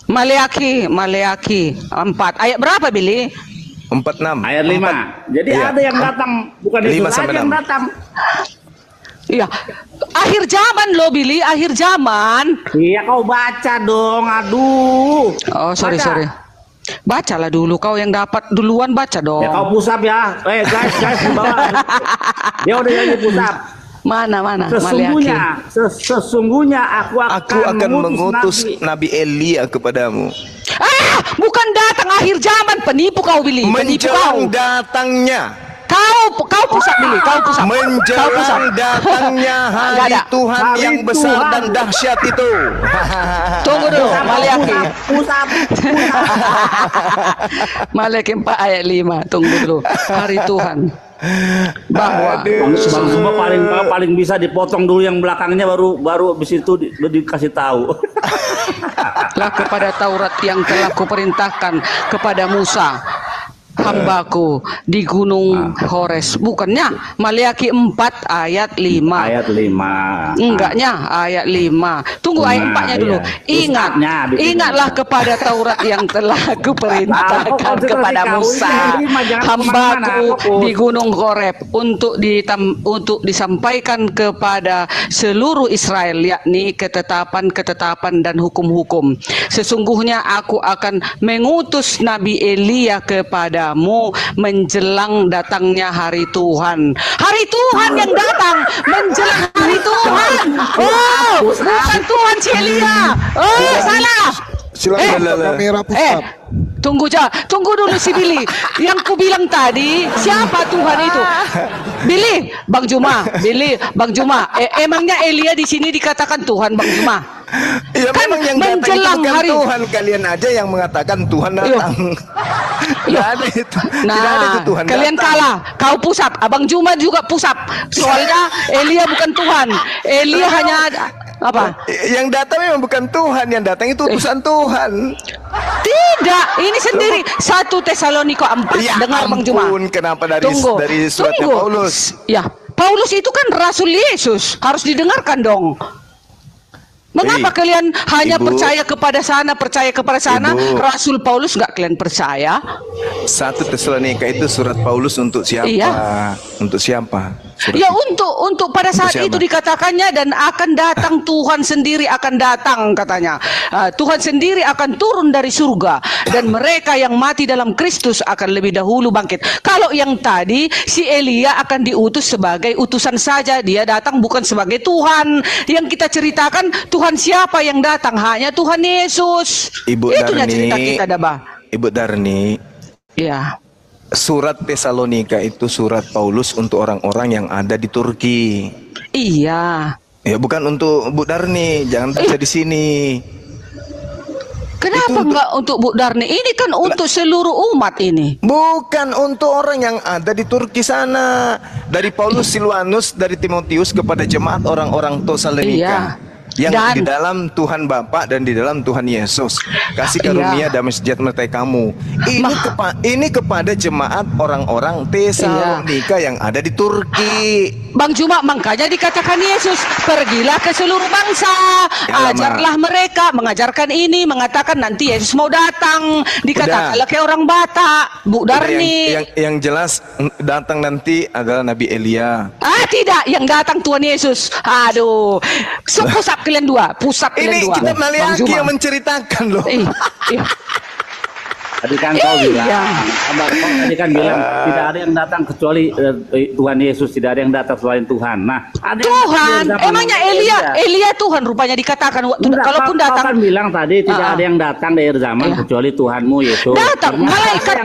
Maliaki 4. Ayat berapa, Billy? 46. Ayat 5. Jadi Iya. ada yang datang, bukan 5 Yesus sampai aja yang 6. datang. Iya. Akhir zaman loh, Billy, akhir zaman. Iya kau baca dong, aduh. Oh, sorry. Baca. Bacalah dulu, kau yang dapat duluan baca dong. Ya kau push up ya. Guys di bawah. Dia udah jadi push up. Mana Sesungguhnya aku akan mengutus Nabi Elia kepadamu. Bukan datang akhir zaman, penipu kau, Billy. Penipu kau. Menjelang datangnya. Kau pusat, Billy, kau pusat. Menjelang datangnya Nggak hari ada. Tuhan Hari yang besar Tuhan. dan dahsyat itu. Tunggu dulu, Maliaki. Push up. Maliaki 4 ayat 5. Tunggu dulu. Hari Tuhan. Bahwa Bang semua paling bisa dipotong dulu yang belakangnya baru habis itu dikasih tahu. lah kepada Taurat yang telah kuperintahkan kepada Musa hambaku di gunung Hores. Bukannya Maliaki 4 ayat 5. Ayat 5. Enggaknya ayat 5. Tunggu ayat 4-nya dulu. Iya. Ingatlah kepada Taurat yang telah kuperintahkan kepada Musa hambaku di gunung Horeb untuk disampaikan kepada seluruh Israel, yakni ketetapan-ketetapan dan hukum-hukum. Sesungguhnya aku akan mengutus Nabi Elia kepadamu menjelang datangnya hari Tuhan. Hari Tuhan yang datang menjelang hari Tuhan. Oh, bukan Tuhan si Elia. Oh, salah. Silakan kamera pusat. Tunggu dulu si Billy. Yang ku bilang tadi, siapa Tuhan itu? Billy, Bang Juma, emangnya Elia di sini dikatakan Tuhan, Bang Juma? Ya Kan memang yang datang itu menjelang bukan hari- Tuhan, kalian aja yang mengatakan Tuhan datang. Tidak ada itu. Tidak ada itu Tuhan kalian datang. kalah. Kau pusap, Abang Juma juga pusap. Soalnya Elia bukan Tuhan. Elia hanya apa? Yang datang memang bukan Tuhan, yang datang itu utusan Tuhan. Tidak, ini sendiri 1 Tesalonika 4. Ya Dengar Bang Juma. ampun, kenapa dari suratnya Tunggu. Paulus? Ya, Paulus itu kan Rasul Yesus, harus didengarkan dong. Mengapa kalian hanya Ibu. percaya kepada sana, Ibu. Rasul Paulus nggak kalian percaya? 1 Tesalonika itu surat Paulus untuk siapa? Iya. Untuk siapa? Ya untuk pada saat itu dikatakannya dan akan datang Tuhan sendiri akan datang katanya. Tuhan sendiri akan turun dari surga dan mereka yang mati dalam Kristus akan lebih dahulu bangkit. Kalau yang tadi si Elia akan diutus sebagai utusan saja, dia datang bukan sebagai Tuhan. Yang kita ceritakan Tuhan siapa yang datang? Hanya Tuhan Yesus. Ibu Itunya Darni, cerita kita Dabah. Ibu Darni. Ya. Surat Tesalonika itu surat Paulus untuk orang-orang yang ada di Turki. Iya. Ya bukan untuk Bu Darni, jangan baca di sini. Kenapa enggak untuk Bu Darni? Ini kan untuk seluruh umat ini. Bukan untuk orang yang ada di Turki sana. Dari Paulus Silwanus, dari Timotius kepada jemaat orang-orang Tesalonika. Iya. Yang di dalam Tuhan Bapa dan di dalam Tuhan Yesus. Kasih karunia damai sejahtera menyertai kamu. Ini kepada jemaat orang-orang Tesalonika yang ada di Turki. Bang Juma, makanya dikatakan Yesus, pergilah ke seluruh bangsa, ajarlah mereka, mengajarkan ini, mengatakan nanti Yesus mau datang, dikatakanlah kayak orang Batak, Bu Darni. Yang jelas datang nanti adalah Nabi Elia. Tidak, yang datang Tuhan Yesus. Aduh, pusat kalian dua, pusat kalian dua. Ini kita Maliaki yang menceritakan loh. Tadi kan kau bilang, tadi kan bilang tidak ada yang datang kecuali Tuhan Yesus, tidak ada yang datang selain Tuhan. Nah, ada Tuhan, emangnya Elia Tuhan rupanya dikatakan waktu kalaupun datang. Kau kan bilang tadi tidak ada yang datang dari zaman kecuali Tuhanmu Yesus. Datang malaikat,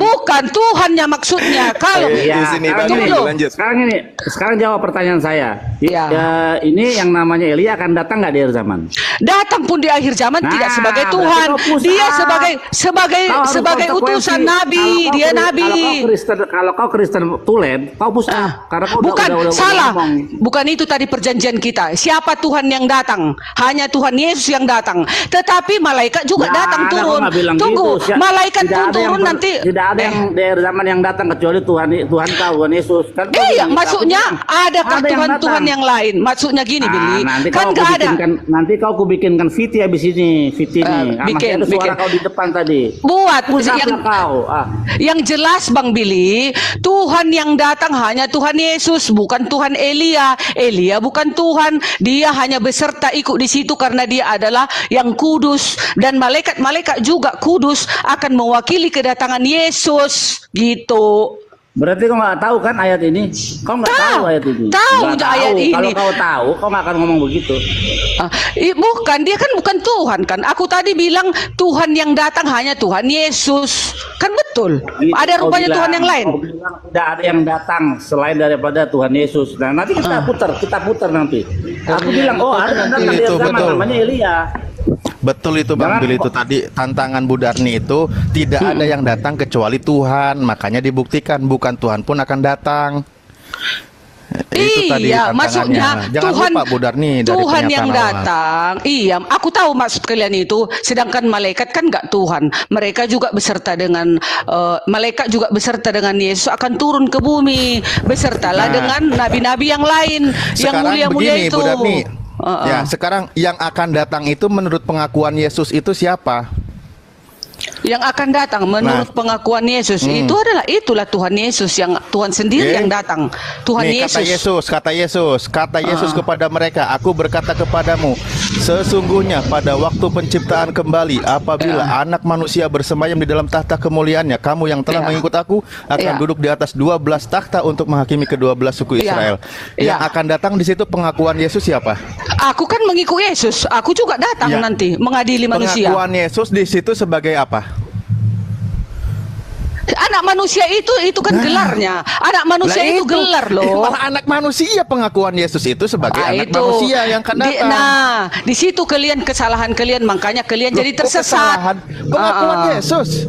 bukan Tuhannya maksudnya. Kalau sekarang jawab pertanyaan saya. Ini yang namanya Elia akan datang nggak di akhir zaman? Datang pun di akhir zaman tidak sebagai Tuhan, dia sebagai utusan nabi, dia nabi. Kalau kau Kristen tulen, kau pusat. Karena kau bukan salah, bukan itu tadi perjanjian kita. Siapa Tuhan yang datang? Hanya Tuhan Yesus yang datang. Tetapi malaikat juga datang turun. Tunggu, malaikat pun turun nanti. Tidak ada yang dari zaman yang datang kecuali Tuhan Tuhan Yesus. Iya, maksudnya adakah Tuhan yang lain? Maksudnya gini, Billy. Kan nggak ada. Nanti kau bikinkan Viti habis ini, Viti nih. Bikin suara kau di depan tadi. Buat yang jelas Bang Billy, Tuhan yang datang hanya Tuhan Yesus, bukan Tuhan Elia. Elia bukan Tuhan, dia hanya beserta ikut di situ karena dia adalah yang kudus dan malaikat-malaikat juga kudus akan mewakili kedatangan Yesus gitu. Berarti kau nggak tahu kan ayat ini? Kau nggak tahu ayat ini? Tahu ayat ini. Kalau kau tahu, kau nggak akan ngomong begitu. Bukan, dia kan bukan Tuhan kan. Aku tadi bilang Tuhan yang datang hanya Tuhan Yesus. Kan betul. Ada rupanya Tuhan yang lain. Kau bilang tidak ada yang datang selain daripada Tuhan Yesus. Nah nanti kita putar nanti. Aku bilang ada yang datang dari zaman namanya Elia. Betul itu Bang Billy, itu tadi tantangan Bu Darni itu tidak ada yang datang kecuali Tuhan, makanya dibuktikan bukan Tuhan pun akan datang. Itu tadi maksudnya jangan Tuhan, lupa Bu Darni, Tuhan yang datang. Iya, aku tahu maksud kalian itu. Sedangkan malaikat kan nggak Tuhan. Mereka juga beserta dengan malaikat juga beserta dengan Yesus akan turun ke bumi. Besertalah dengan nabi-nabi yang lain yang mulia-mulia itu. Bu Darni, ya, sekarang yang akan datang itu menurut pengakuan Yesus itu siapa? Yang akan datang menurut pengakuan Yesus itulah Tuhan Yesus, yang Tuhan sendiri yang datang. Tuhan Yesus. Kata Yesus kepada mereka, aku berkata kepadamu, sesungguhnya pada waktu penciptaan kembali, apabila anak manusia bersemayam di dalam tahta kemuliaannya, kamu yang telah mengikut aku akan duduk di atas 12 takhta untuk menghakimi ke-12 suku Israel. Yang akan datang di situ pengakuan Yesus siapa? Aku kan mengikut Yesus. Aku juga datang nanti mengadili manusia. Pengakuan Yesus di situ sebagai apa? Anak manusia itu kan gelarnya. Anak manusia itu gelar loh. Anak manusia, pengakuan Yesus itu sebagai anak manusia yang akan datang. Di situ kesalahan kalian, makanya kalian jadi tersesat. Pengakuan Yesus.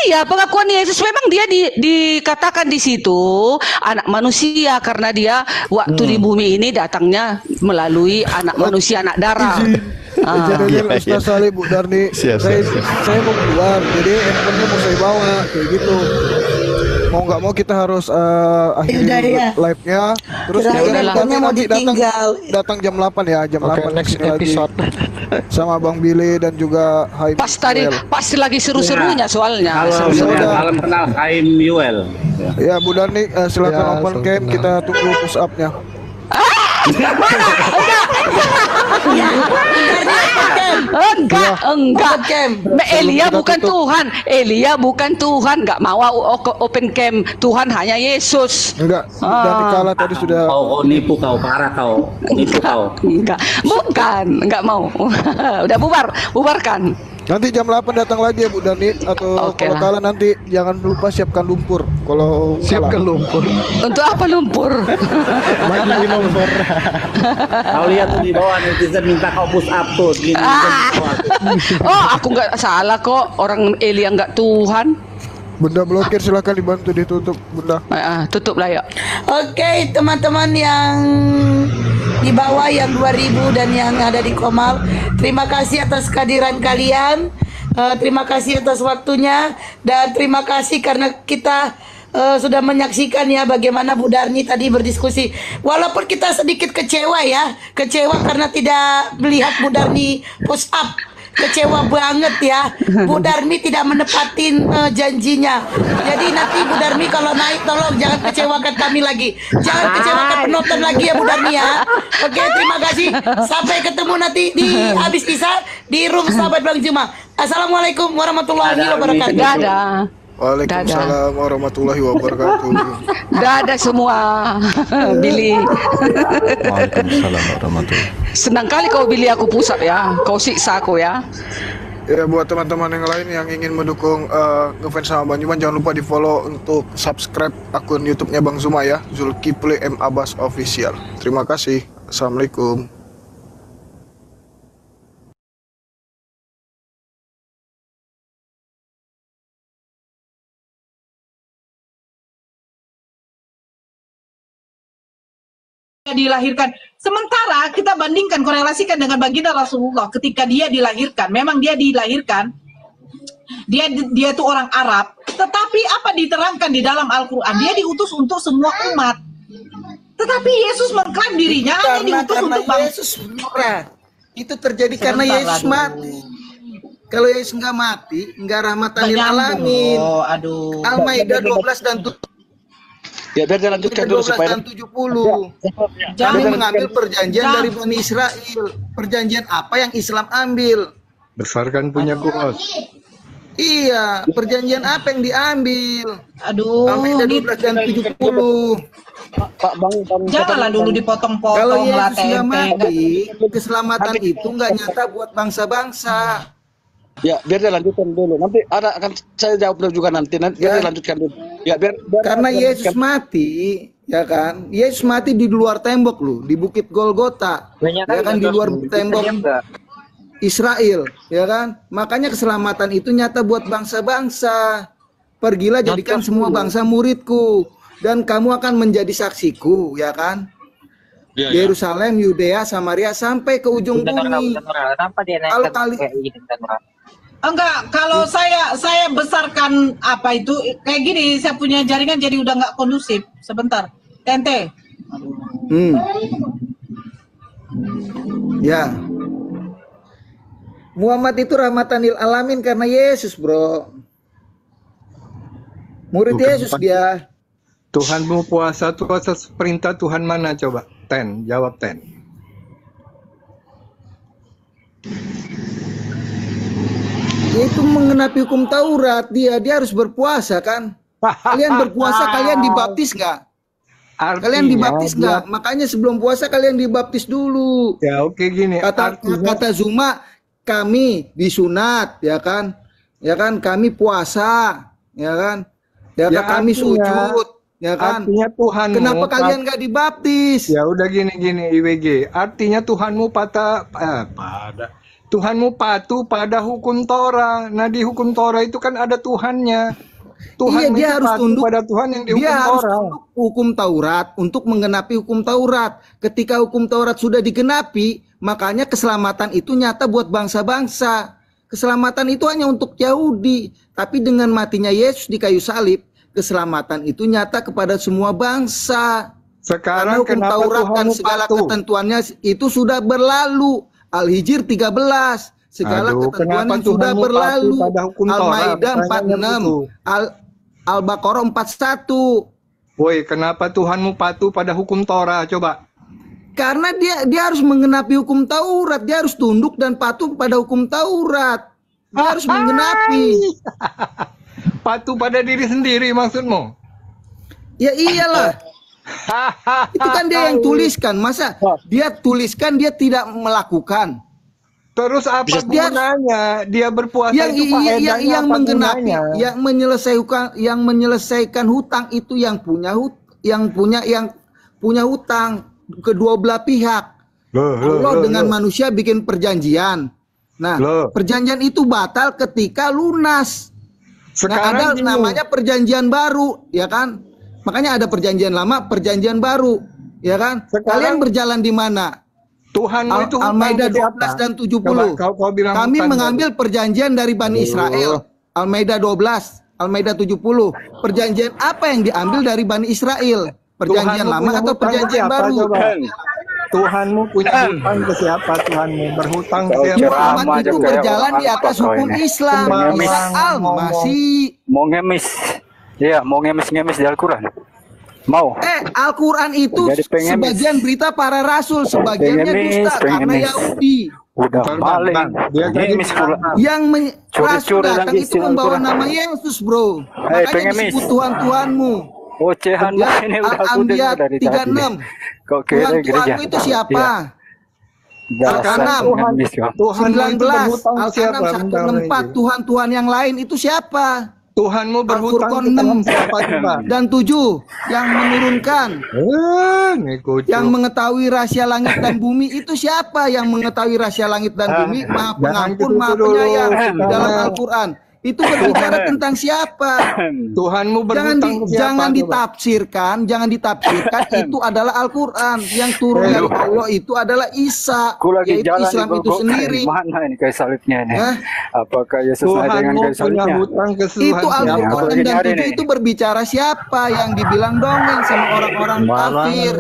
Iya, pengakuan Yesus memang dia dikatakan di situ anak manusia karena dia waktu di bumi ini datangnya melalui anak manusia, anak darah. Jadi Ustaz Salih, Bu Darni, saya mau keluar, jadi handphonenya mau saya bawa kayak gitu. Mau nggak mau kita harus akhiri live-nya. Terus handphonenya mau ditinggal. Datang jam 8 ya, jam 8 next episode. Sama Bang Billy dan juga Haim. Pasti lagi seru-serunya soalnya. Kalau kenal Haim Yuel. Ya Bu Darni, silakan open cam, kita tunggu push up-nya. Enggak. Elia bukan Tuhan. Elia bukan Tuhan. Enggak mau open cam. Tuhan hanya Yesus. Enggak. Darni kalah tadi sudah. Kau nipu kau, parah kau. Nipu kau. Enggak. Bukan. Enggak mau. Udah bubarkan. Nanti jam 8 datang lagi ya Bu Darni, atau kalau kalah nanti jangan lupa siapkan lumpur. Kalau siapkan lumpur. Untuk apa lumpur? Bagi lumpur. Kau lihat tuh di bawah netizen minta kau push up tuh. Oh, aku nggak salah kok. Orang Elia nggak Tuhan. Bunda blokir, silakan dibantu ditutup Bunda. Tutup lah ya. Oke, teman-teman yang di bawah, yang 2000 dan yang ada di Komal, terima kasih atas kehadiran kalian, terima kasih atas waktunya, dan terima kasih karena kita sudah menyaksikan ya bagaimana Bu Darni tadi berdiskusi. Walaupun kita sedikit kecewa karena tidak melihat Bu Darni push up. Kecewa banget ya, Bu Darmi tidak menepatin janjinya. Jadi nanti Bu Darmi kalau naik tolong jangan kecewakan kami lagi, jangan kecewakan penonton lagi ya Bu Darmi ya. Oke, terima kasih. Sampai ketemu nanti di habis Isya di room sahabat Bang Juma. Assalamualaikum warahmatullahi wabarakatuh. Dadah. Waalaikumsalam warahmatullahi wabarakatuh. Dadah semua. Billy. Waalaikumsalam warahmatullahi. Senang kali kau Billy aku pusat ya. Kau siksa aku ya. Ya, buat teman-teman yang lain yang ingin mendukung ngefans sama Bang Juman, jangan lupa di follow untuk subscribe akun YouTube-nya Bang Zuma ya, Zulkifli M Abbas Official. Terima kasih. Assalamualaikum. Dilahirkan. Sementara kita bandingkan, korelasikan dengan baginda Rasulullah ketika dia dilahirkan. Memang dia dilahirkan, dia itu orang Arab, tetapi apa diterangkan di dalam Al-Quran? Dia diutus untuk semua umat. Tetapi Yesus mengklaim dirinya hanya diutus untuk bangsa. Yesus murah. Itu terjadi karena Yesus mati. Kalau Yesus nggak mati, nggak rahmatan lil alamin. Al-Maidah 12 dan Ya, biar dia lanjutkan dulu supaya 70. Kami mengambil perjanjian dari Bani Israel. Perjanjian apa yang Islam ambil? Besarkan punya Quran. Iya, perjanjian apa yang diambil? Al-Maidah 12 dan 70. Pak Bang, janganlah dulu dipotong-potong. Kalau Yesus nggak mati, keselamatan itu nggak nyata buat bangsa-bangsa. Ya, biar dia lanjutkan dulu. Nanti akan saya jawab juga nanti. Biar dia lanjutkan dulu. Ya, biar karena Yesus mati, ya kan? Yesus mati di luar tembok loh, di Bukit Golgota. Ya kan, di luar tembok Israel, ya kan? Makanya keselamatan itu nyata buat bangsa-bangsa. Pergilah jadikan semua bangsa muridku, dan kamu akan menjadi saksiku, ya kan? Yerusalem, Yudea, Samaria sampai ke ujung bumi. Kalau kali enggak, kalau saya besarkan apa itu kayak gini, saya punya jaringan jadi udah nggak kondusif. Sebentar, Tente. Ya, Muhammad itu rahmatan lil alamin karena Yesus, bro. Murid Yesus dia. Tuhanmu puasa itu atas perintah Tuhan mana coba? Jawab Ten. Itu mengenapi hukum Taurat, dia harus berpuasa kan? Kalian berpuasa, kalian dibaptis nggak? Kalian dibaptis nggak? Makanya sebelum puasa kalian dibaptis dulu. Ya oke gini. Kata Zuma, kami disunat, ya kan? Ya kan, kami puasa, ya kan? Ya kan, kami sujud, ya kan? Artinya Tuhan. Kenapa kalian nggak dibaptis? Ya udah gini IWG. Artinya Tuhanmu Tuhanmu patuh pada hukum Torah. Nah, di hukum Torah itu kan ada Tuhannya. Tuhan dia harus tunduk pada Tuhan yang di hukum Torah. Harus tunduk hukum Taurat untuk menggenapi hukum Taurat. Ketika hukum Taurat sudah digenapi, makanya keselamatan itu nyata buat bangsa-bangsa. Keselamatan itu hanya untuk Yahudi. Tapi dengan matinya Yesus di kayu salib, keselamatan itu nyata kepada semua bangsa. Sekarang hukum Taurat dan segala ketentuannya itu sudah berlalu. Al-Hijr 13, segala ketentuan yang sudah berlalu. Al-Maidah 46, Al-Baqarah 41. Woi, kenapa Tuhanmu patuh pada hukum Torah? Coba. Karena dia harus mengenapi hukum Taurat, dia harus tunduk dan patuh pada hukum Taurat. Dia harus menggenapi. Patuh pada diri sendiri maksudmu? Ya iyalah. Itu kan dia yang tuliskan. Masa dia tuliskan dia tidak melakukan? Terus apa gunanya dia berpuasa yang, itu faedahnya yang apa menggenapi, gunanya? yang menyelesaikan hutang itu yang punya hutang kedua belah pihak. Allah dengan manusia bikin perjanjian. Nah, perjanjian itu batal ketika lunas. Nah, ada namanya perjanjian baru, ya kan? Makanya ada perjanjian lama, perjanjian baru, ya kan? Kalian berjalan di mana? Tuhan itu Al-Maidah 12 dan 70. Kami mengambil perjanjian dari Bani Israel. Al-Maidah 12, Al-Maidah 70. Perjanjian apa yang diambil dari Bani Israel? Perjanjian lama atau perjanjian baru? Tuhanmu punya hutang ke siapa? Tuhanmu berhutang ke siapa? Muhammad itu berjalan di atas hukum Islam. Masih mau ngemis. Iya, mau ngemis-ngemis di Al-Quran. Mau. Al-Quran itu sebagian berita para rasul, sebagiannya dusta karena Yahudi. Udah maling. Yang rasul datang itu membawa nama Yesus, bro. Makanya disebut Tuhan-Tuhanmu. Ocehan ini udah Al-Anbiya 36. Tuhan-Tuhanmu itu siapa? Al-Qanam 19, Al-Qanam 164. Tuhan-Tuhan yang lain itu siapa? Tuhanmu berhutang ke siapa juga? Dan 7 yang menurunkan, yang mengetahui rahasia langit dan bumi itu siapa? Yang mengetahui rahasia langit dan bumi, Maha Pengampun, Maha Penyayang di dalam Al-Quran. Itu berbicara tentang siapa? Tuhanmu berhutang ke siapa? Jangan ditafsirkan itu adalah Al-Quran. Yang turun dari Allah itu adalah Isa, yaitu Islam itu sendiri. Mana ini kayak salibnya ini? Apakah Yesus ada dengan kayak salibnya? Itu Al-Quran dan 7 itu berbicara siapa? Yang dibilang dongeng sama orang-orang kafir.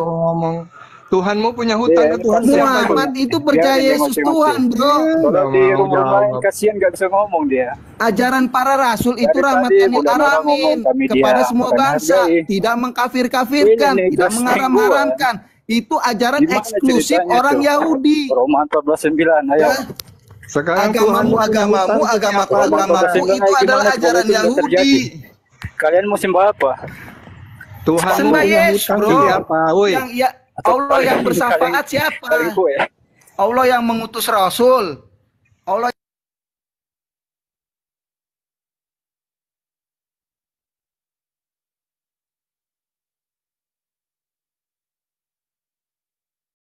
Tuhanmu punya hutang ke Tuhan siapa? Muhammad itu percaya Yesus Tuhan, bro. Kalau di rumah lain kasihan gak bisa ngomong dia. Ajaran para rasul itu rahmatan lil alamin kepada semua bangsa, tidak mengkafir-kafirkan, tidak mengharam-haramkan. Itu ajaran eksklusif orang Yahudi. Roma 14:9, ayo. Sekarang agamamu itu adalah ajaran Yahudi. Kalian mau sembah apa? Tuhan sembah Yesus, bro. Yang Allah yang bersyafaat siapa? Allah yang mengutus Rasul. Allah